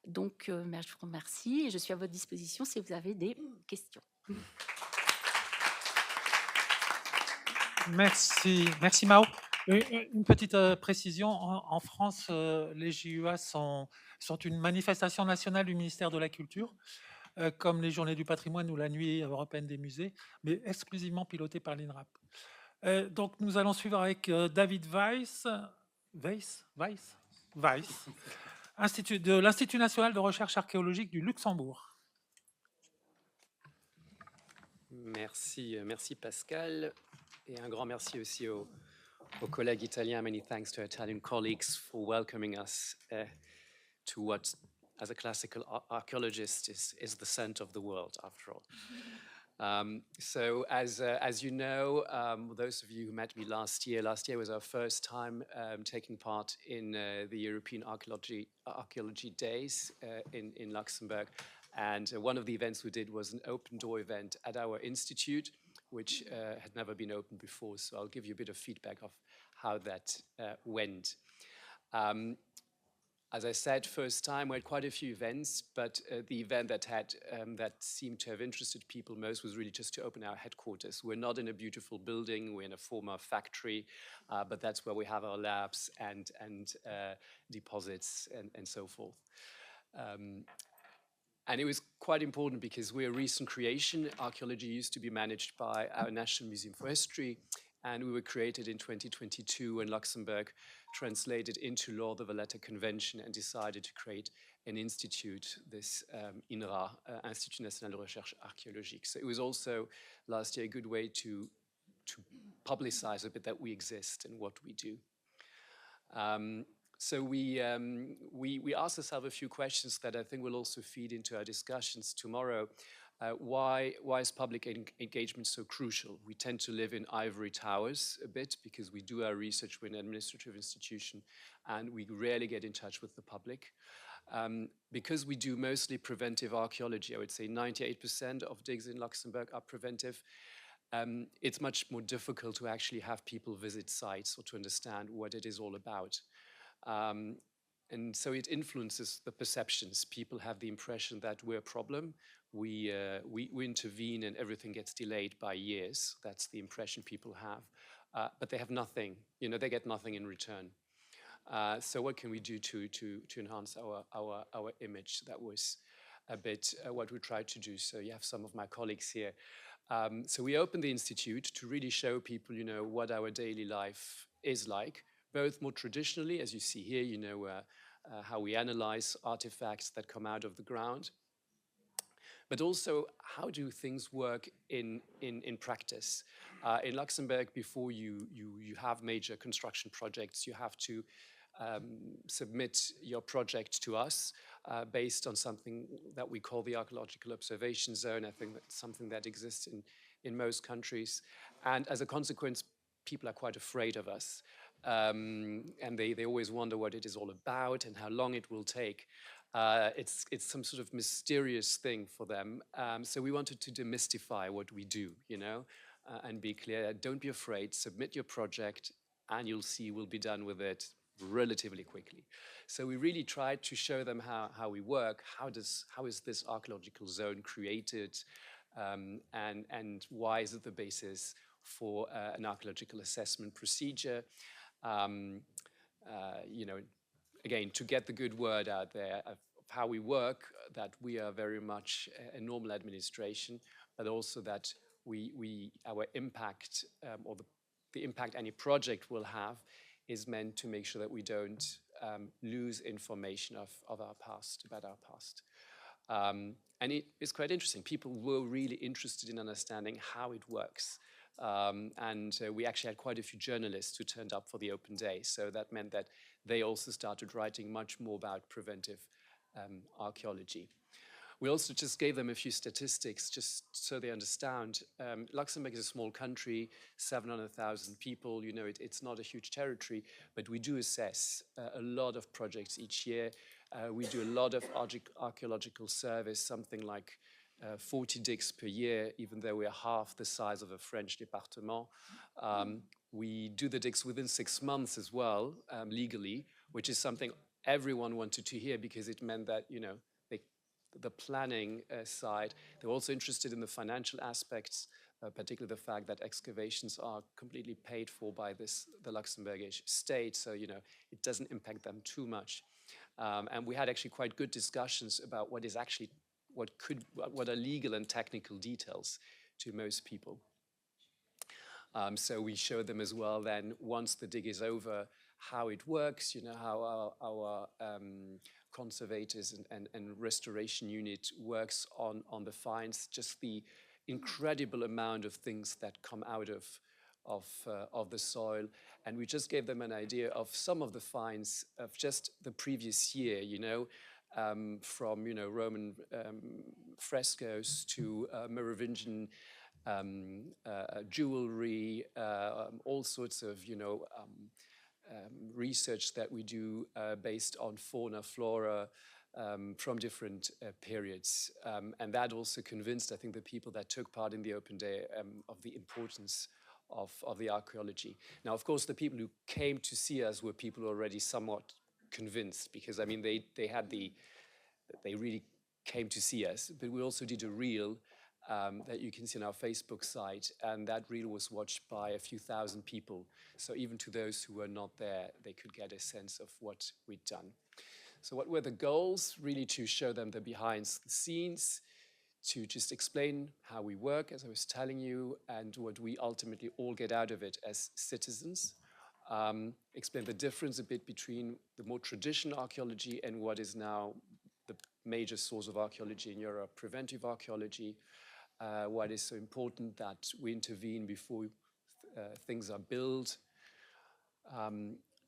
Donc, je vous remercie et je suis à votre disposition si vous avez des questions. Merci Mao. Une petite précision, en France, les JUA sont une manifestation nationale du ministère de la Culture, comme les Journées du patrimoine ou la Nuit européenne des musées, mais exclusivement pilotées par l'INRAP. Donc nous allons suivre avec David Weiss, de l'Institut national de recherche archéologique du Luxembourg. Merci Pascal, et un grand merci aussi aux collègues italiens. Many thanks to Italian colleagues for welcoming us to what, as a classical archaeologist, is the center of the world, after all. So as you know, those of you who met me last year was our first time taking part in the European Archaeology Days in Luxembourg. And one of the events we did was an open door event at our institute, which had never been open before. So I'll give you a bit of feedback of how that went. As I said, first time, we had quite a few events, but the event that seemed to have interested people most was really just to open our headquarters. We're not in a beautiful building, we're in a former factory, but that's where we have our labs and deposits and so forth. And it was quite important because we're a recent creation. Archaeology used to be managed by our National Museum for History, and we were created in 2022 when Luxembourg translated into law the Valletta Convention and decided to create an institute, this INRA, Institut National de Recherche Archéologique. So it was also last year a good way to publicize a bit that we exist and what we do. So we asked ourselves a few questions that I think will also feed into our discussions tomorrow. Why is public engagement so crucial? We tend to live in ivory towers a bit because we do our research, we're an administrative institution, and we rarely get in touch with the public. Because we do mostly preventive archaeology, I would say 98% of digs in Luxembourg are preventive. It's much more difficult to actually have people visit sites or to understand what it is all about. And so it influences the perceptions. People have the impression that we're a problem. We intervene and everything gets delayed by years. That's the impression people have. But they have nothing, they get nothing in return. So what can we do to enhance our image? That was a bit what we tried to do. So you have some of my colleagues here. So we opened the Institute to really show people, what our daily life is like, both more traditionally, as you see here, how we analyze artifacts that come out of the ground, but also how do things work in practice. In Luxembourg, before you have major construction projects, you have to submit your project to us based on something that we call the archaeological observation zone. I think that's something that exists in most countries. And as a consequence, people are quite afraid of us. And they always wonder what it is all about and how long it will take. It's some sort of mysterious thing for them. So we wanted to demystify what we do, you know, and be clear. Don't be afraid, submit your project, and you'll see we'll be done with it relatively quickly. So we really tried to show them how we work, how is this archaeological zone created, and why is it the basis for an archaeological assessment procedure. You know, again, to get the good word out there of how we work, that we are very much a normal administration, but also that our impact or the impact any project will have is meant to make sure that we don't lose information of our past, about our past. And it is quite interesting. People were really interested in understanding how it works. And we actually had quite a few journalists who turned up for the open day. So that meant that they also started writing much more about preventive archaeology. We also just gave them a few statistics just so they understand. Luxembourg is a small country, 700,000 people. You know, it's not a huge territory, but we do assess a lot of projects each year. We do a lot of archaeological service, something like 40 digs per year, even though we are half the size of a French département. We do the digs within 6 months as well, legally, which is something everyone wanted to hear because it meant that, you know, the planning side, they're also interested in the financial aspects, particularly the fact that excavations are completely paid for by the Luxembourgish state, so, you know, it doesn't impact them too much. And we had actually quite good discussions about what are legal and technical details to most people. So we showed them as well then, once the dig is over, how it works, you know, how our conservators and restoration unit works on the finds, just the incredible amount of things that come out of the soil. And we just gave them an idea of some of the finds of just the previous year, you know, from, you know, Roman frescoes to Merovingian jewelry, all sorts of, you know, research that we do based on fauna, flora from different periods. And that also convinced, I think, the people that took part in the open day of the importance of the archaeology. Now, of course, the people who came to see us were people already somewhat convinced, because, I mean, they really came to see us, but we also did a reel that you can see on our Facebook site, and that reel was watched by a few thousand people. So even to those who were not there, they could get a sense of what we'd done. So what were the goals? Really to show them the behind the scenes, to just explain how we work, as I was telling you, and what we ultimately all get out of it as citizens. Explain the difference a bit between the more traditional archaeology and what is now the major source of archaeology in Europe, preventive archaeology. Why it is so important that we intervene before things are built.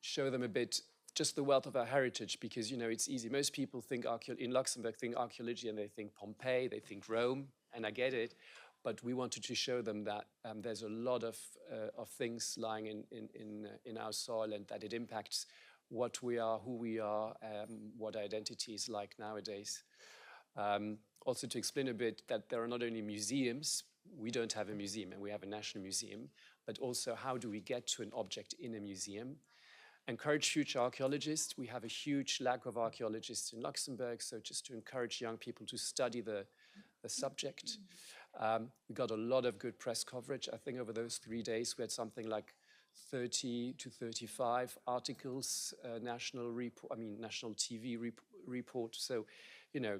Show them a bit just the wealth of our heritage, because, you know, it's easy. Most people think in Luxembourg think archaeology and they think Pompeii, they think Rome, and I get it. But we wanted to show them that there's a lot of things lying in our soil, and that it impacts what we are, who we are, what our identity is like nowadays. Also to explain a bit that there are not only museums, we don't have a museum and we have a national museum, but also how do we get to an object in a museum. Encourage future archaeologists. We have a huge lack of archaeologists in Luxembourg, so just to encourage young people to study the subject. We got a lot of good press coverage. I think over those 3 days we had something like 30 to 35 articles, national TV report. So, you know,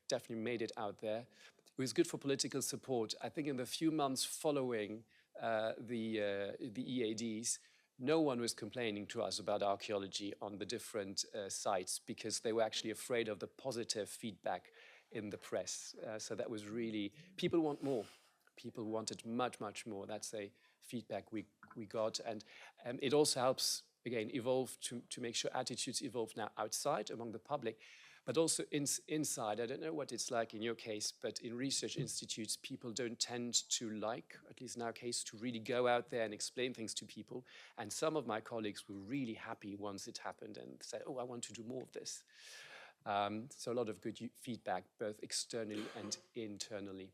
definitely made it out there. It was good for political support. I think in the few months following the EADs, no one was complaining to us about archaeology on the different sites, because they were actually afraid of the positive feedback in the press. So that was really, people want more. People wanted much, much more. That's a feedback we got. And it also helps again, evolve to make sure attitudes evolve now outside among the public, but also inside. I don't know what it's like in your case, but in research institutes, people don't tend to like, at least in our case, to really go out there and explain things to people. And some of my colleagues were really happy once it happened and said, oh, I want to do more of this. So a lot of good feedback, both externally and internally.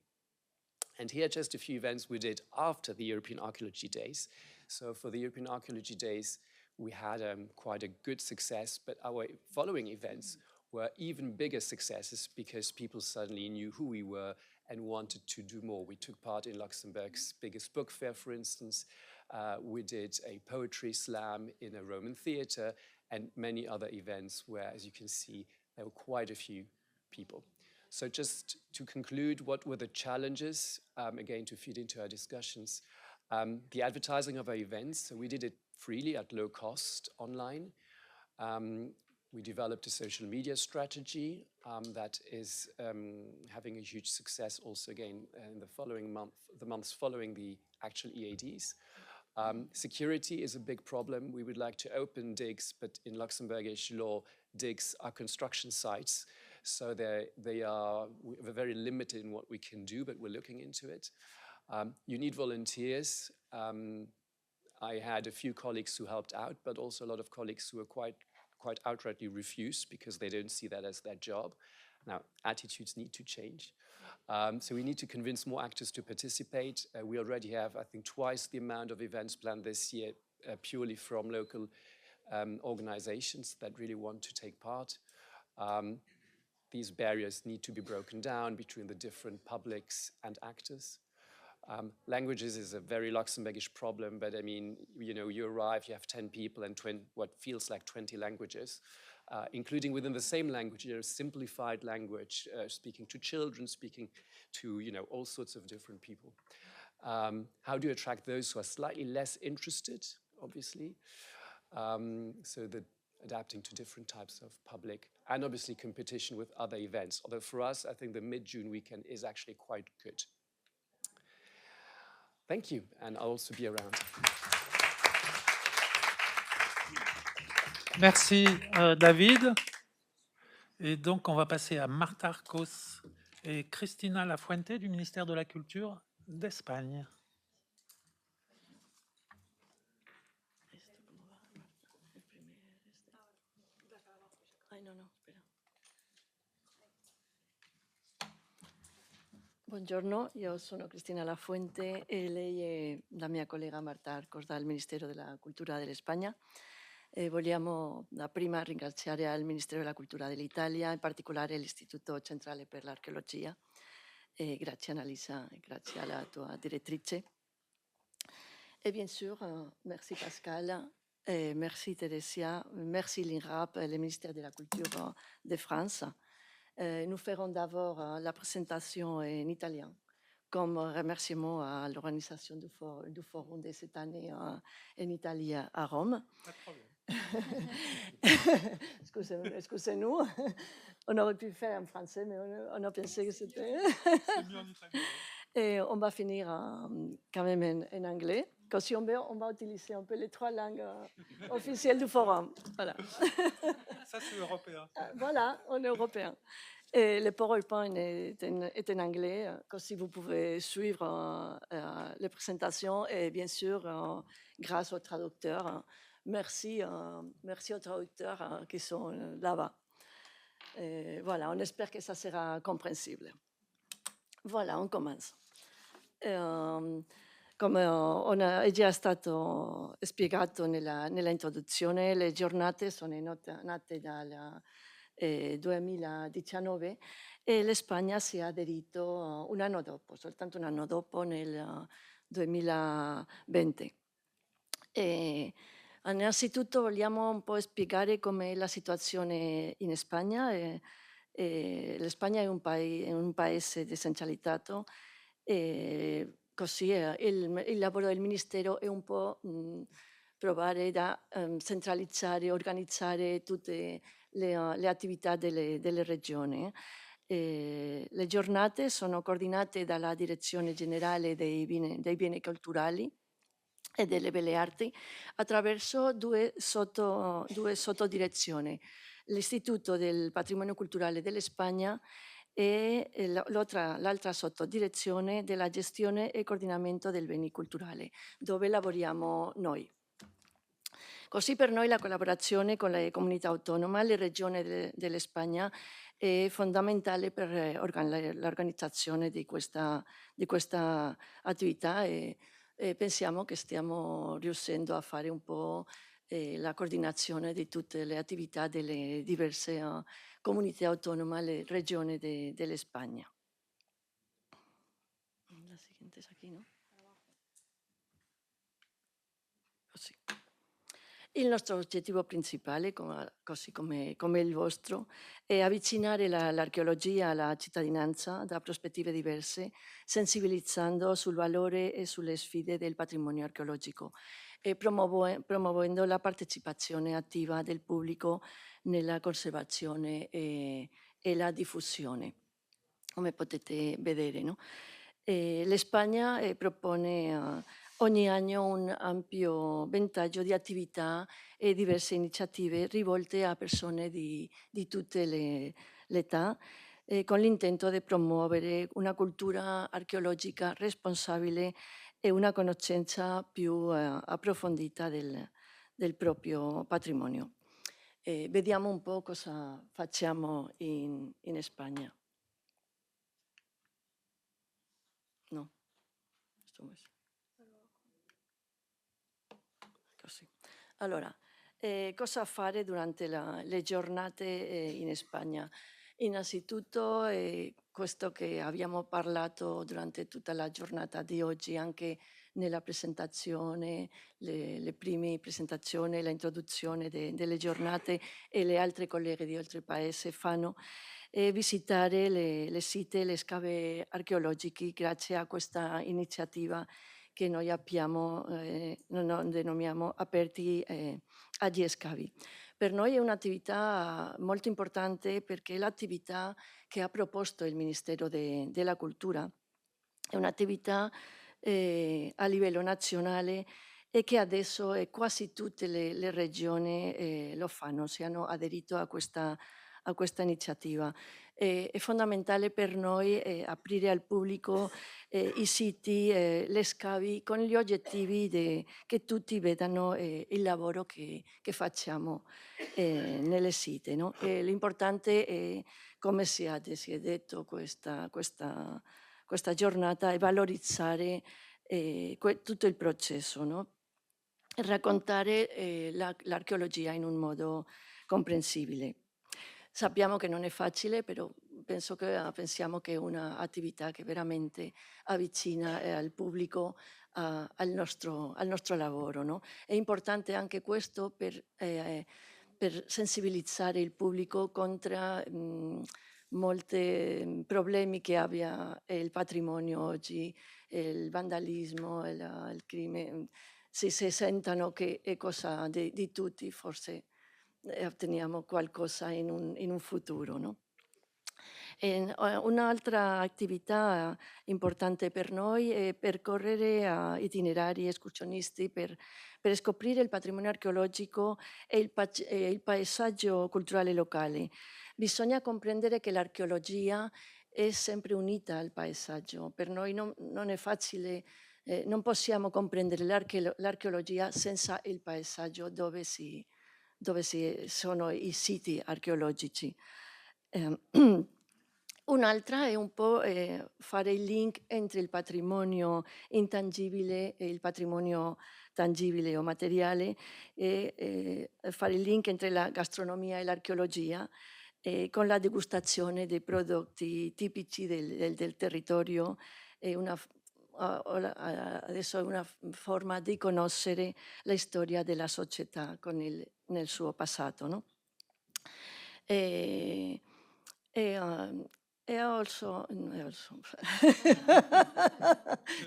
And here are just a few events we did after the European Archaeology Days. So for the European Archaeology Days, we had quite a good success, but our following events were even bigger successes because people suddenly knew who we were and wanted to do more. We took part in Luxembourg's biggest book fair, for instance. We did a poetry slam in a Roman theater and many other events where, as you can see, there were quite a few people. So just to conclude, what were the challenges, again, to feed into our discussions? The advertising of our events, so we did it freely at low cost online. We developed a social media strategy that is having a huge success also again in the months following the actual EADs. Security is a big problem. We would like to open digs, but in Luxembourgish law, digs are construction sites. So we're very limited in what we can do, but we're looking into it. You need volunteers. I had a few colleagues who helped out, but also a lot of colleagues who were quite outrightly refused because they don't see that as their job. Now, attitudes need to change. So we need to convince more actors to participate. We already have, I think, twice the amount of events planned this year purely from local organizations that really want to take part. These barriers need to be broken down between the different publics and actors. Languages is a very Luxembourgish problem, but I mean, you arrive, you have 10 people and what feels like 20 languages, including within the same language, simplified language, speaking to children, speaking to, all sorts of different people. How do you attract those who are slightly less interested, obviously? So that adapting to different types of public and obviously competition with other events. Although for us, I think the mid-June weekend is actually quite good. Thank you, and I'll also be around. Merci David. Et donc on va passer à Marta Arcos et Cristina Lafuente du ministère de la Culture d'Espagne. Buongiorno, io sono Cristina Lafuente e lei è la mia collega Marta Arcos dal Ministero della Cultura dell'Espagna. Vogliamo prima ringraziare al Ministero della Cultura dell'Italia, in particolare l'Istituto Centrale per l'Archeologia. Grazie Annalisa e grazie alla tua direttrice. Et bien sûr, merci Pascal, merci Teresia, merci l'INRAP et le ministère de la Culture de France. Nous ferons d'abord la présentation en italien, comme remerciement à l'organisation du forum de cette année en Italie à Rome. Pas de problème. Excusez-nous, on aurait pu faire en français, mais on a pensé que c'était... C'est mieux en italien. Et on va finir quand même en anglais. Comme on va utiliser un peu les trois langues officielles du forum. Voilà. Ça, c'est européen. Voilà, on est européen. Et le PowerPoint est en anglais, comme si vous pouvez suivre les présentations et bien sûr, grâce aux traducteurs. Merci aux traducteurs qui sont là-bas. Voilà, on espère que ça sera compréhensible. Voilà, on commence. Come è già stato spiegato nell'introduzione, le giornate sono nate dal 2019 e l'Espagna si è aderito un anno dopo, soltanto un anno dopo, nel 2020. E innanzitutto vogliamo un po' spiegare com'è la situazione in Spagna. L'Espagna è un paese decentralizzato e così il lavoro del Ministero è un po' provare da centralizzare, organizzare tutte le attività delle regioni. Le giornate sono coordinate dalla Direzione Generale dei Beni Culturali e delle belle arti attraverso due sottodirezioni, l'Istituto del Patrimonio Culturale dell'Espagna e l'altra sottodirezione della gestione e coordinamento del beni culturali, dove lavoriamo noi. Così per noi la collaborazione con le comunità autonome, le regioni dell'Espagna è fondamentale per l'organizzazione di questa attività e pensiamo che stiamo riuscendo a fare un po' la coordinazione di tutte le attività delle diverse comunità autonome, le regioni dell'Espagna. La siguiente es aquí, ¿no? Così. Il nostro obiettivo principale, così come il vostro, è avvicinare l'archeologia alla cittadinanza da prospettive diverse, sensibilizzando sul valore e sulle sfide del patrimonio archeologico e promuovendo la partecipazione attiva del pubblico nella conservazione e la diffusione, come potete vedere, no? L'Espagna propone ogni anno un ampio ventaglio di attività e diverse iniziative rivolte a persone di tutte le età, con l'intento di promuovere una cultura archeologica responsabile e una conoscenza più approfondita del proprio patrimonio. Vediamo un po' cosa facciamo in Spagna. No, questo è. Così. Allora, cosa fare durante le giornate in Spagna? Innanzitutto, questo che abbiamo parlato durante tutta la giornata di oggi, anche nella presentazione, le prime presentazioni, l'introduzione delle giornate e le altre colleghe di altri paesi fanno, visitare le siti, le scave archeologiche grazie a questa iniziativa che noi abbiamo, denomiamo aperti agli scavi. Per noi è un'attività molto importante perché è l'attività che ha proposto il Ministero della Cultura, è un'attività a livello nazionale e che adesso quasi tutte le regioni lo fanno, si hanno aderito a questa iniziativa. È fondamentale per noi aprire al pubblico i siti, le scavi con gli obiettivi che tutti vedano il lavoro che facciamo nelle siti. No? L'importante è, come si è detto questa giornata, è valorizzare tutto il processo, no? Raccontare l'archeologia in un modo comprensibile. Sappiamo che non è facile, però pensiamo che è un'attività che veramente avvicina al pubblico al nostro lavoro. No? È importante anche questo per sensibilizzare il pubblico contro molti problemi che abbia il patrimonio oggi, il vandalismo, il crimine. Se si sentono che è cosa di tutti, forse otteniamo qualcosa in un futuro. No? Un'altra attività importante per noi è percorrere itinerari escursionisti per scoprire il patrimonio archeologico e il paesaggio culturale locale. Bisogna comprendere che l'archeologia è sempre unita al paesaggio. Per noi non è facile, non possiamo comprendere l'archeologia senza il paesaggio dove sono i siti archeologici. Un'altra è un po' fare il link entre il patrimonio intangibile e il patrimonio tangibile o materiale e fare il link entre la gastronomia e l'archeologia con la degustazione dei prodotti tipici del territorio. Adesso è una forma di conoscere la storia della società nel suo passato. No? E also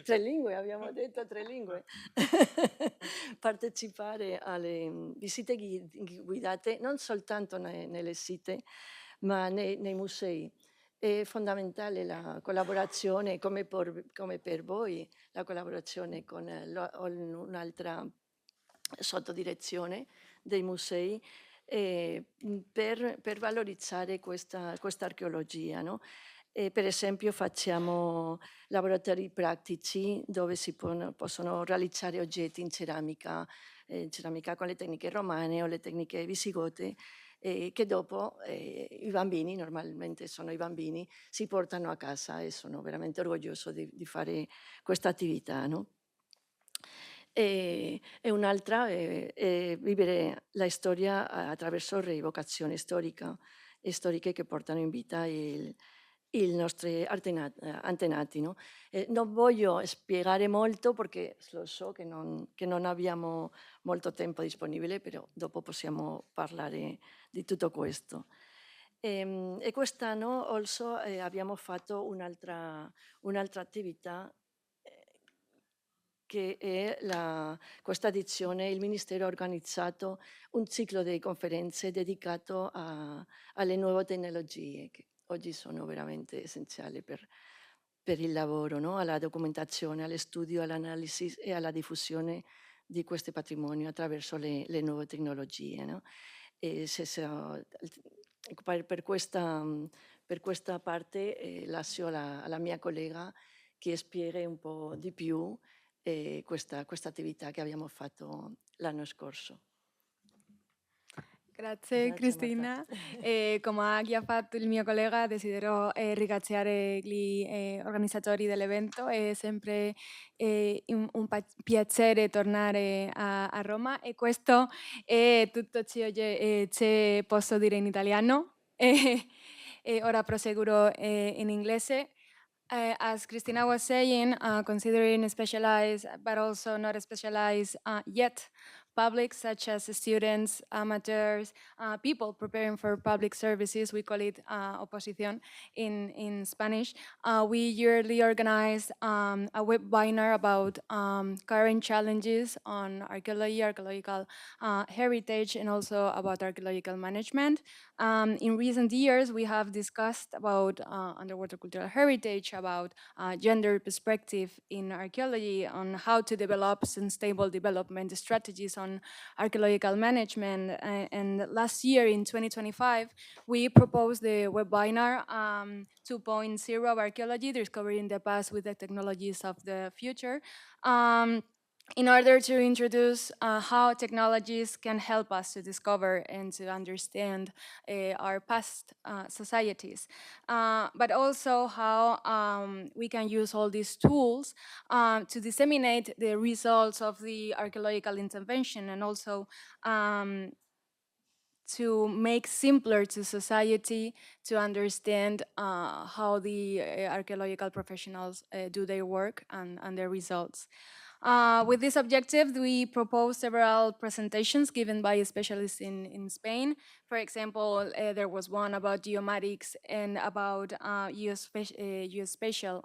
3 lingue, abbiamo detto 3 lingue. Partecipare alle visite guidate non soltanto nelle siti, ma nei musei. È fondamentale la collaborazione, come per voi, la collaborazione con un'altra sottodirezione dei musei per valorizzare questa archeologia. No? Per esempio facciamo laboratori pratici dove si possono realizzare oggetti in ceramica con le tecniche romane o le tecniche visigote, che dopo i bambini, normalmente sono i bambini, si portano a casa e sono veramente orgoglioso di fare questa attività. No? E un'altra è vivere la storia attraverso rievocazione storiche che portano in vita i nostri antenati. No? Non voglio spiegare molto perché lo so che non abbiamo molto tempo disponibile, però dopo possiamo parlare di tutto questo. E quest'anno also abbiamo fatto un'altra attività che è questa edizione il Ministero ha organizzato un ciclo di conferenze dedicato alle nuove tecnologie che oggi sono veramente essenziali per il lavoro, no? Alla documentazione, allo studio, all'analisi e alla diffusione di questo patrimonio attraverso le nuove tecnologie. No? E per questa parte lascio alla mia collega che spieghi un po' di più questa attività che abbiamo fatto l'anno scorso. Grazie Cristina. Come ha già fatto il mio collega, desidero ringraziare gli organizzatori dell'evento. È sempre un piacere tornare a Roma e questo è tutto ciò che posso dire in italiano. E ora proseguirò in inglese. As Christina was saying, considering specialized but also not specialized yet public, such as students, amateurs, people preparing for public services, we call it oposición in Spanish. We yearly organize a webinar about current challenges on archaeology, archaeological heritage, and also about archaeological management. In recent years, we have discussed about underwater cultural heritage, about gender perspective in archaeology, on how to develop sustainable development strategies on archaeological management. And last year, in 2025, we proposed the webinar 2.0 of archaeology, discovering the past with the technologies of the future. In order to introduce how technologies can help us to discover and to understand our past societies, but also how we can use all these tools to disseminate the results of the archaeological intervention, and also to make simpler to society to understand how the archaeological professionals do their work and their results. With this objective, we proposed several presentations given by specialists in Spain. For example, there was one about geomatics and about geospatial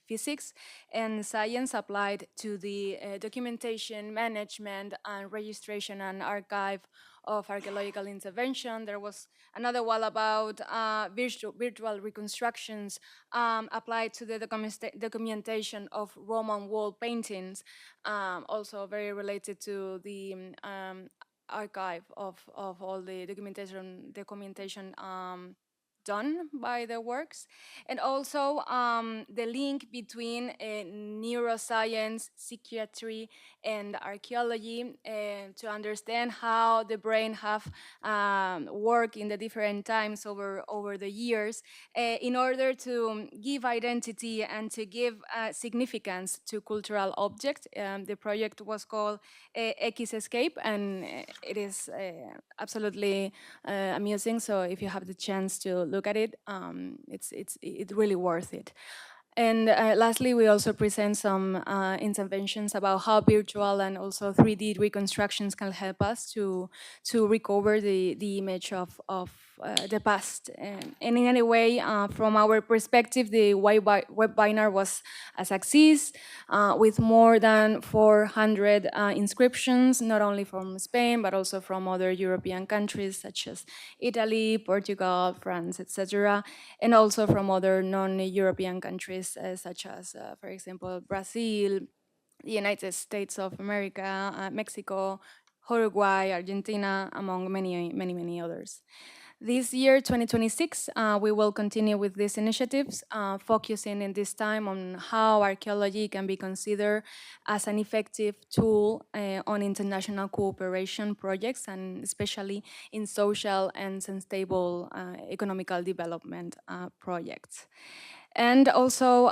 physics and science applied to the documentation, management, and registration and archive of archaeological intervention. There was another one about virtual reconstructions applied to the documentation of Roman wall paintings, also very related to the archive of all the documentation done by the works, and also the link between neuroscience, psychiatry, and archaeology to understand how the brain have worked in the different times over the years in order to give identity and to give significance to cultural objects. The project was called X Escape, and it is absolutely amusing. So if you have the chance to look at it, it's really worth it. And lastly, we also present some interventions about how virtual and also 3D reconstructions can help us to recover the image of the past. And in any way, from our perspective, the web binar was a success with more than 400 inscriptions, not only from Spain, but also from other European countries such as Italy, Portugal, France, etc., and also from other non-European countries such as, for example, Brazil, the United States of America, Mexico, Uruguay, Argentina, among many others. This year, 2026, we will continue with these initiatives, focusing in this time on how archaeology can be considered as an effective tool on international cooperation projects, and especially in social and sustainable economical development projects. And also,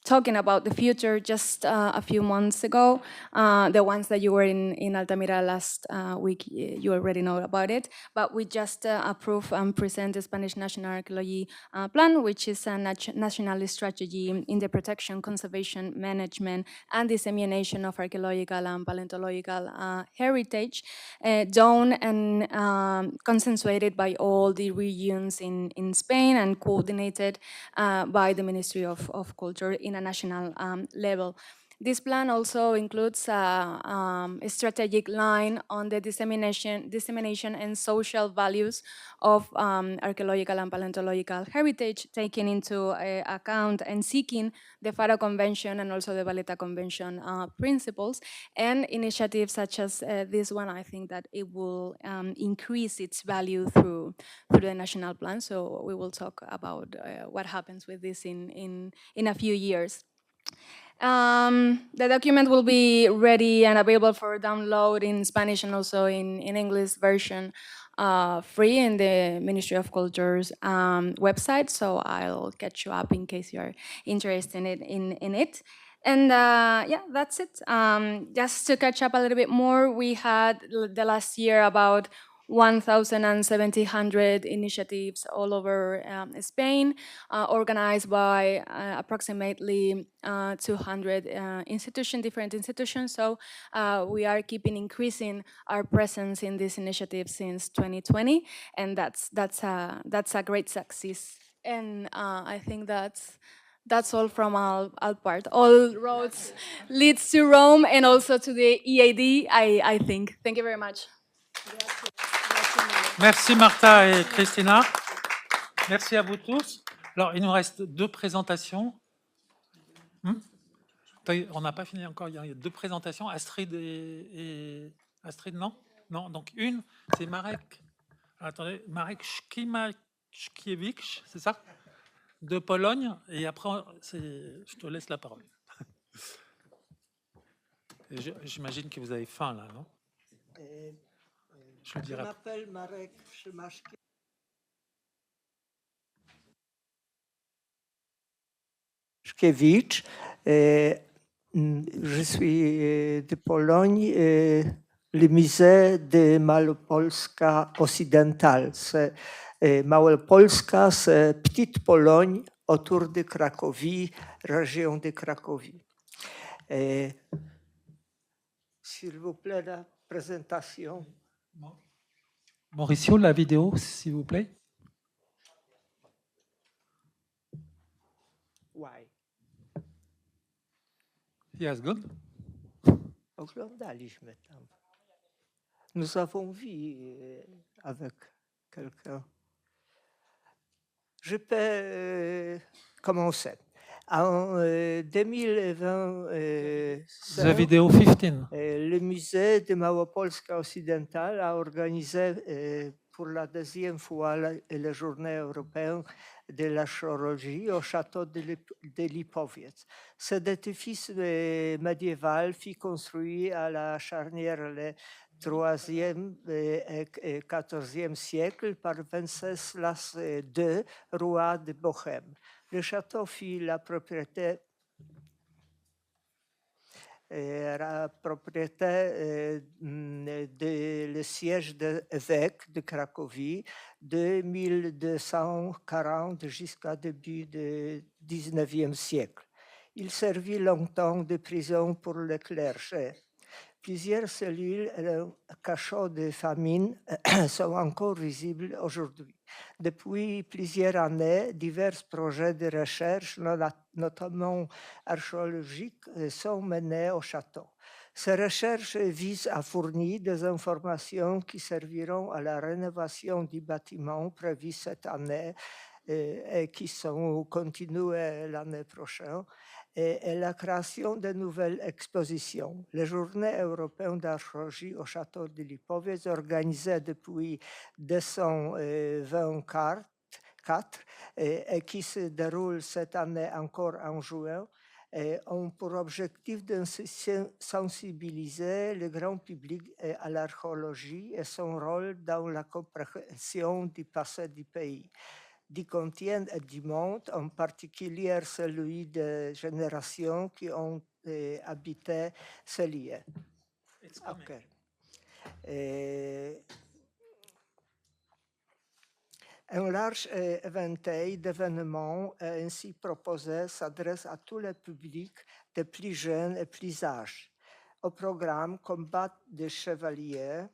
talking about the future, just a few months ago, the ones that you were in Altamira last week, you already know about it, but we just approved and present the Spanish National Archaeology Plan, which is a national strategy in the protection, conservation, management, and dissemination of archaeological and paleontological heritage, done and consensuated by all the regions in Spain and coordinated by the Ministry of Culture in a national level. This plan also includes a strategic line on the dissemination and social values of archaeological and paleontological heritage, taking into account and seeking the Faro Convention and also the Valletta Convention principles, and initiatives such as this one. I think that it will increase its value through the national plan. So we will talk about what happens with this in a few years. The document will be ready and available for download in Spanish and also in English version, free in the Ministry of Culture's website. So I'll catch you up in case you're interested in it. And yeah, that's it. Just to catch up a little bit more, we had the last year about 1,700 initiatives all over Spain, organized by approximately 200 different institutions. So we are keeping increasing our presence in this initiative since 2020, and that's a great success. And I think that's all from our part. All roads leads to Rome and also to the EAD, I think. Thank you very much. Merci Martha et Christina. Merci à vous tous. Alors, il nous reste 2 présentations. On n'a pas fini encore, il y a 2 présentations. Astrid et Astrid, non? Non, donc une, c'est Marek. Attendez, Marek Szkiewicz, c'est ça? De Pologne. Et après, je te laisse la parole. J'imagine que vous avez faim là, non? Je m'appelle Marek Szkiewicz. Je suis de Pologne. Le musée de Małopolska occidentale. Małopolska, c'est petite Pologne autour de Cracovie, région de Cracovie. S'il vous plaît, la présentation. Mauricio, la vidéo, s'il vous plaît. Why? Yes, good. Oglądaliśmy tam. Nous avons vu avec quelqu'un. Je peux commencer. En 2020, The video 15. le musée de Małopolska occidentale a organisé pour la 2e fois la journée européenne de l'archéologie au château de Lipowiec. Cet édifice médiéval fut construit à la charnière le 3e et 14e siècle par Wenceslas II, roi de Bohême. Le château fut la propriété le siège de l'évêque de Cracovie de 1240 jusqu'à début du 19e siècle. Il servit longtemps de prison pour le clergé. Plusieurs cellules cachots de famine sont encore visibles aujourd'hui. Depuis plusieurs années, divers projets de recherche, notamment archéologiques, sont menés au château. Ces recherches visent à fournir des informations qui serviront à la rénovation du bâtiment prévu cette année et qui sont continuées l'année prochaine, et la création de nouvelles expositions. Les Journées européennes d'archéologie au château de Lipoviec, organisées depuis 1924 et qui se déroulent cette année encore en juin, ont pour objectif de sensibiliser le grand public à l'archéologie et son rôle dans la compréhension du passé du pays, du continent et du monde, en particulier celui des générations qui ont habité ces lieux. Okay. Un large éventail d'événements ainsi proposés s'adresse à tous les publics, des plus jeunes et plus âgés. Au programme, combat des chevaliers,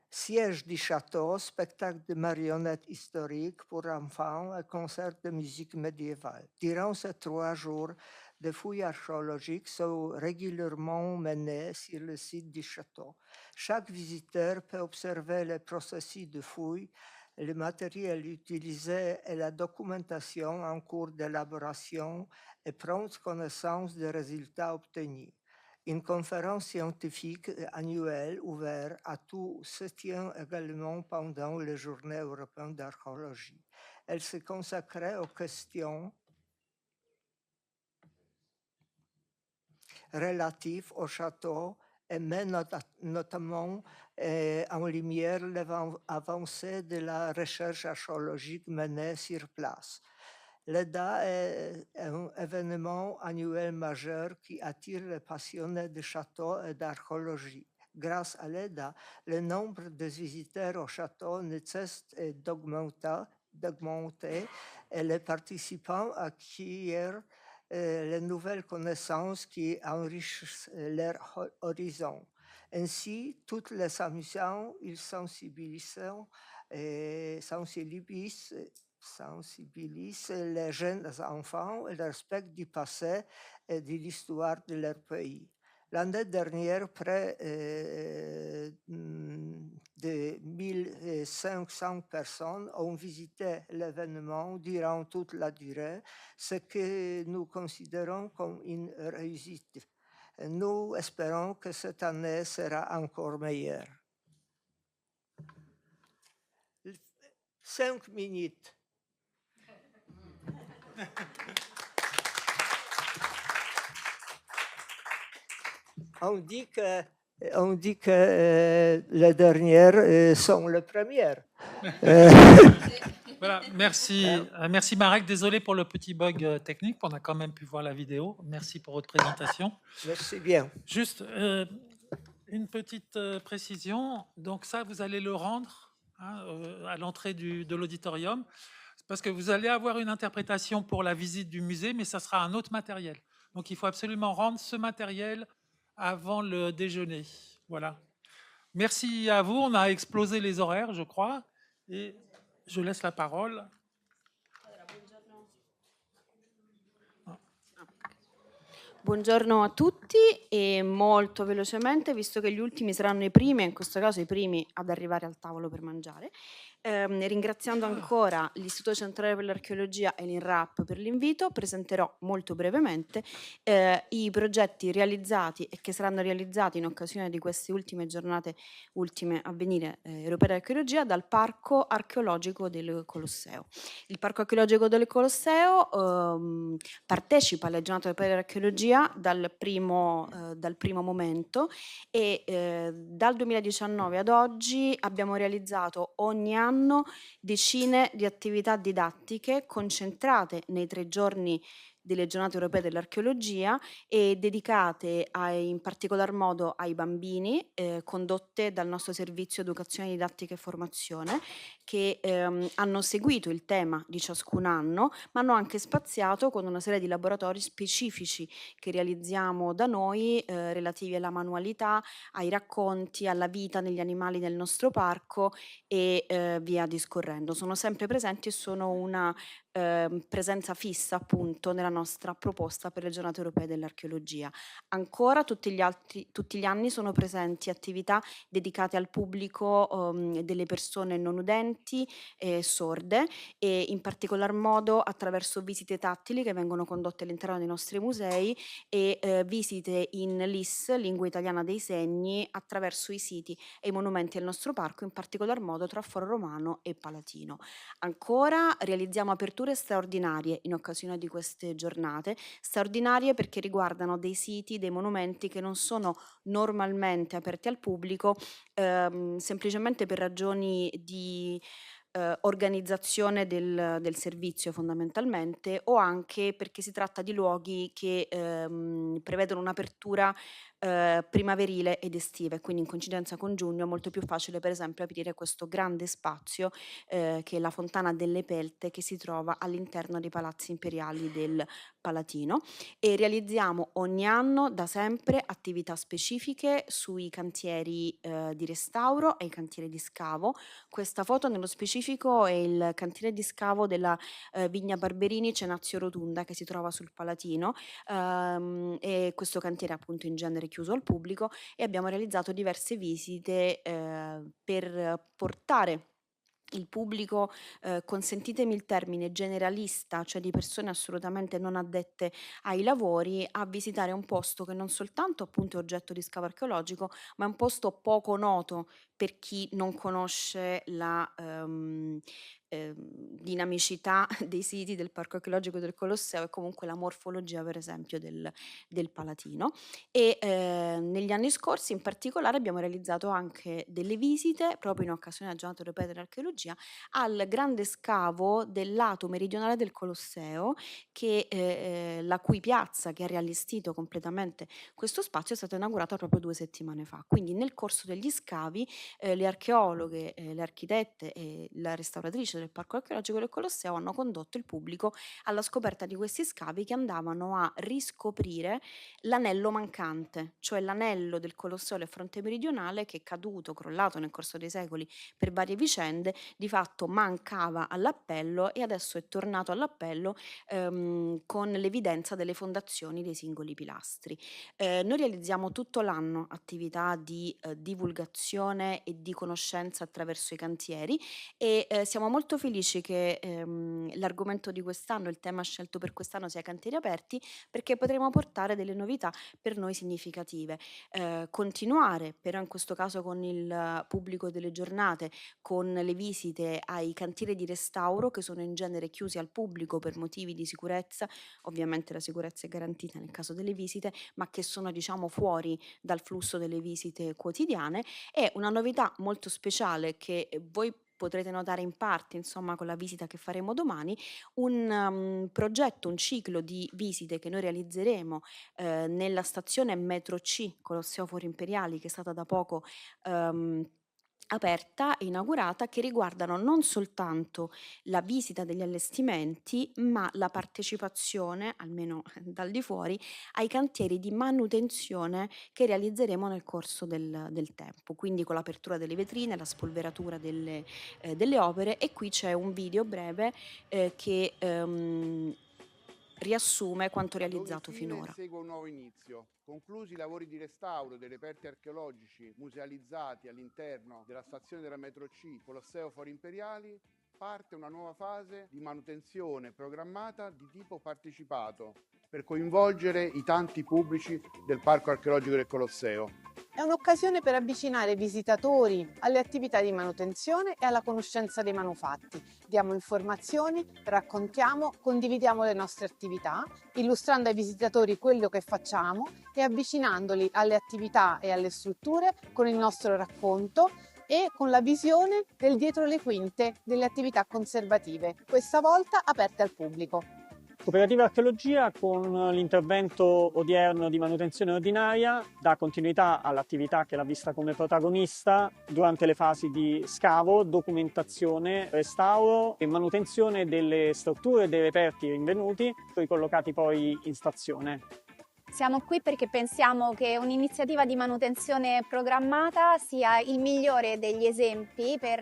siège du château, spectacle de marionnettes historiques pour enfants et concert de musique médiévale. Durant ces 3 jours, des fouilles archéologiques sont régulièrement menées sur le site du château. Chaque visiteur peut observer le processus de fouille, le matériel utilisé et la documentation en cours d'élaboration et prendre connaissance des résultats obtenus. Une conférence scientifique annuelle ouverte à tous se tient également pendant les Journées européennes d'archéologie. Elle se consacrait aux questions relatives au château et met notamment en lumière l'avancée de la recherche archéologique menée sur place. L'EDA est un événement annuel majeur qui attire les passionnés de châteaux et d'archéologie. Grâce à l'EDA, le nombre de visiteurs au château ne cesse d'augmenter et les participants acquièrent les nouvelles connaissances qui enrichissent leur horizon. Ainsi, toutes les amusants, ils sensibilisent les jeunes enfants et le respect du passé et de l'histoire de leur pays. L'année dernière, près de 1500 personnes ont visité l'événement durant toute la durée, ce que nous considérons comme une réussite. Nous espérons que cette année sera encore meilleure. 5 minutes. On dit que les dernières sont les premières. Voilà, merci Marek. Désolé pour le petit bug technique, on a quand même pu voir la vidéo. Merci pour votre présentation. Merci bien. Juste une petite précision. Donc ça, vous allez le rendre à l'entrée de l'auditorium, parce que vous allez avoir une interprétation pour la visite du musée, mais ça sera un autre matériel. Donc il faut absolument rendre ce matériel avant le déjeuner. Voilà. Merci à vous. On a explosé les horaires, je crois. Et je laisse la parole. Buongiorno a tutti e molto velocemente, visto che gli ultimi saranno i primi, in questo caso i primi ad arrivare al tavolo per mangiare, ringraziando ancora l'Istituto Centrale per l'Archeologia e l'INRAP per l'invito, presenterò molto brevemente i progetti realizzati e che saranno realizzati in occasione di queste ultime giornate, ultime a venire europee d'archeologia, dal Parco Archeologico del Colosseo. Il Parco Archeologico del Colosseo partecipa alle giornate europee dell'archeologia dal primo momento e dal 2019 ad oggi abbiamo realizzato ogni anno decine di attività didattiche concentrate nei 3 giorni delle giornate europee dell'archeologia e dedicate in particolar modo ai bambini, condotte dal nostro servizio educazione, didattica e formazione, che hanno seguito il tema di ciascun anno, ma hanno anche spaziato con una serie di laboratori specifici che realizziamo da noi, relativi alla manualità, ai racconti, alla vita negli animali del nostro parco e via discorrendo. Sono sempre presenti e sono una presenza fissa appunto nella nostra proposta per le giornate europee dell'archeologia. Ancora tutti gli anni sono presenti attività dedicate al pubblico delle persone non udenti e sorde, e in particolar modo attraverso visite tattili che vengono condotte all'interno dei nostri musei e visite in LIS, lingua italiana dei segni, attraverso i siti e i monumenti del nostro parco, in particolar modo tra Foro Romano e Palatino. Ancora realizziamo aperture straordinarie in occasione di queste giornate, straordinarie perché riguardano dei siti, dei monumenti che non sono normalmente aperti al pubblico, semplicemente per ragioni di organizzazione del servizio fondamentalmente, o anche perché si tratta di luoghi che prevedono un'apertura primaverile ed estiva, e quindi in coincidenza con giugno è molto più facile per esempio aprire questo grande spazio che è la Fontana delle Pelte, che si trova all'interno dei palazzi imperiali del Palatino, e realizziamo ogni anno da sempre attività specifiche sui cantieri di restauro e i cantieri di scavo. Questa foto nello specifico è il cantiere di scavo della Vigna Barberini Cenazio Rotunda, che si trova sul Palatino, e questo cantiere è appunto in genere chiuso al pubblico, e abbiamo realizzato diverse visite per portare il pubblico, consentitemi il termine, generalista, cioè di persone assolutamente non addette ai lavori, a visitare un posto che non soltanto appunto è oggetto di scavo archeologico, ma è un posto poco noto per chi non conosce la dinamicità dei siti del Parco Archeologico del Colosseo e comunque la morfologia per esempio del Palatino. E negli anni scorsi in particolare abbiamo realizzato anche delle visite proprio in occasione della Giornata Europea dell'Archeologia al grande scavo del lato meridionale del Colosseo, che la cui piazza, che ha riallestito completamente questo spazio, è stata inaugurata proprio 2 settimane fa. Quindi nel corso degli scavi le archeologhe, le architette e la restauratrice del Parco Archeologico del Colosseo hanno condotto il pubblico alla scoperta di questi scavi, che andavano a riscoprire l'anello mancante, cioè l'anello del Colosseo del fronte meridionale che è caduto, crollato nel corso dei secoli per varie vicende, di fatto mancava all'appello e adesso è tornato all'appello con l'evidenza delle fondazioni dei singoli pilastri. Noi realizziamo tutto l'anno attività di divulgazione e di conoscenza attraverso i cantieri, e siamo molto felici che l'argomento di quest'anno, il tema scelto per quest'anno sia cantieri aperti, perché potremo portare delle novità per noi significative. Continuare però in questo caso con il pubblico delle giornate, con le visite ai cantieri di restauro che sono in genere chiusi al pubblico per motivi di sicurezza, ovviamente la sicurezza è garantita nel caso delle visite, ma che sono diciamo fuori dal flusso delle visite quotidiane. È una novità molto speciale che voi potrete notare in parte, insomma, con la visita che faremo domani, un progetto, un ciclo di visite che noi realizzeremo nella stazione Metro C Colosseo Fori Imperiali, che è stata da poco aperta e inaugurata, che riguardano non soltanto la visita degli allestimenti, ma la partecipazione, almeno dal di fuori, ai cantieri di manutenzione che realizzeremo nel corso del tempo, quindi con l'apertura delle vetrine, la spolveratura delle opere. E qui c'è un video breve che riassume quanto realizzato finora. Segue un nuovo inizio. Conclusi i lavori di restauro dei reperti archeologici musealizzati all'interno della stazione della metro C Colosseo Fori Imperiali, parte una nuova fase di manutenzione programmata di tipo partecipato per coinvolgere i tanti pubblici del Parco Archeologico del Colosseo. È un'occasione per avvicinare i visitatori alle attività di manutenzione e alla conoscenza dei manufatti. Diamo informazioni, raccontiamo, condividiamo le nostre attività, illustrando ai visitatori quello che facciamo e avvicinandoli alle attività e alle strutture con il nostro racconto e con la visione del dietro le quinte delle attività conservative, questa volta aperte al pubblico. Cooperativa Archeologia, con l'intervento odierno di manutenzione ordinaria, dà continuità all'attività che l'ha vista come protagonista durante le fasi di scavo, documentazione, restauro e manutenzione delle strutture e dei reperti rinvenuti, ricollocati poi in stazione. Siamo qui perché pensiamo che un'iniziativa di manutenzione programmata sia il migliore degli esempi per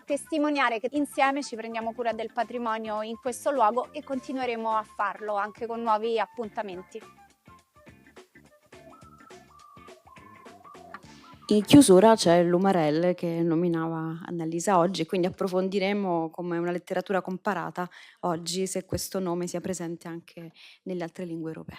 testimoniare che insieme ci prendiamo cura del patrimonio in questo luogo e continueremo a farlo anche con nuovi appuntamenti. In chiusura c'è l'Umarell che nominava Annalisa oggi, quindi approfondiremo come una letteratura comparata oggi se questo nome sia presente anche nelle altre lingue europee.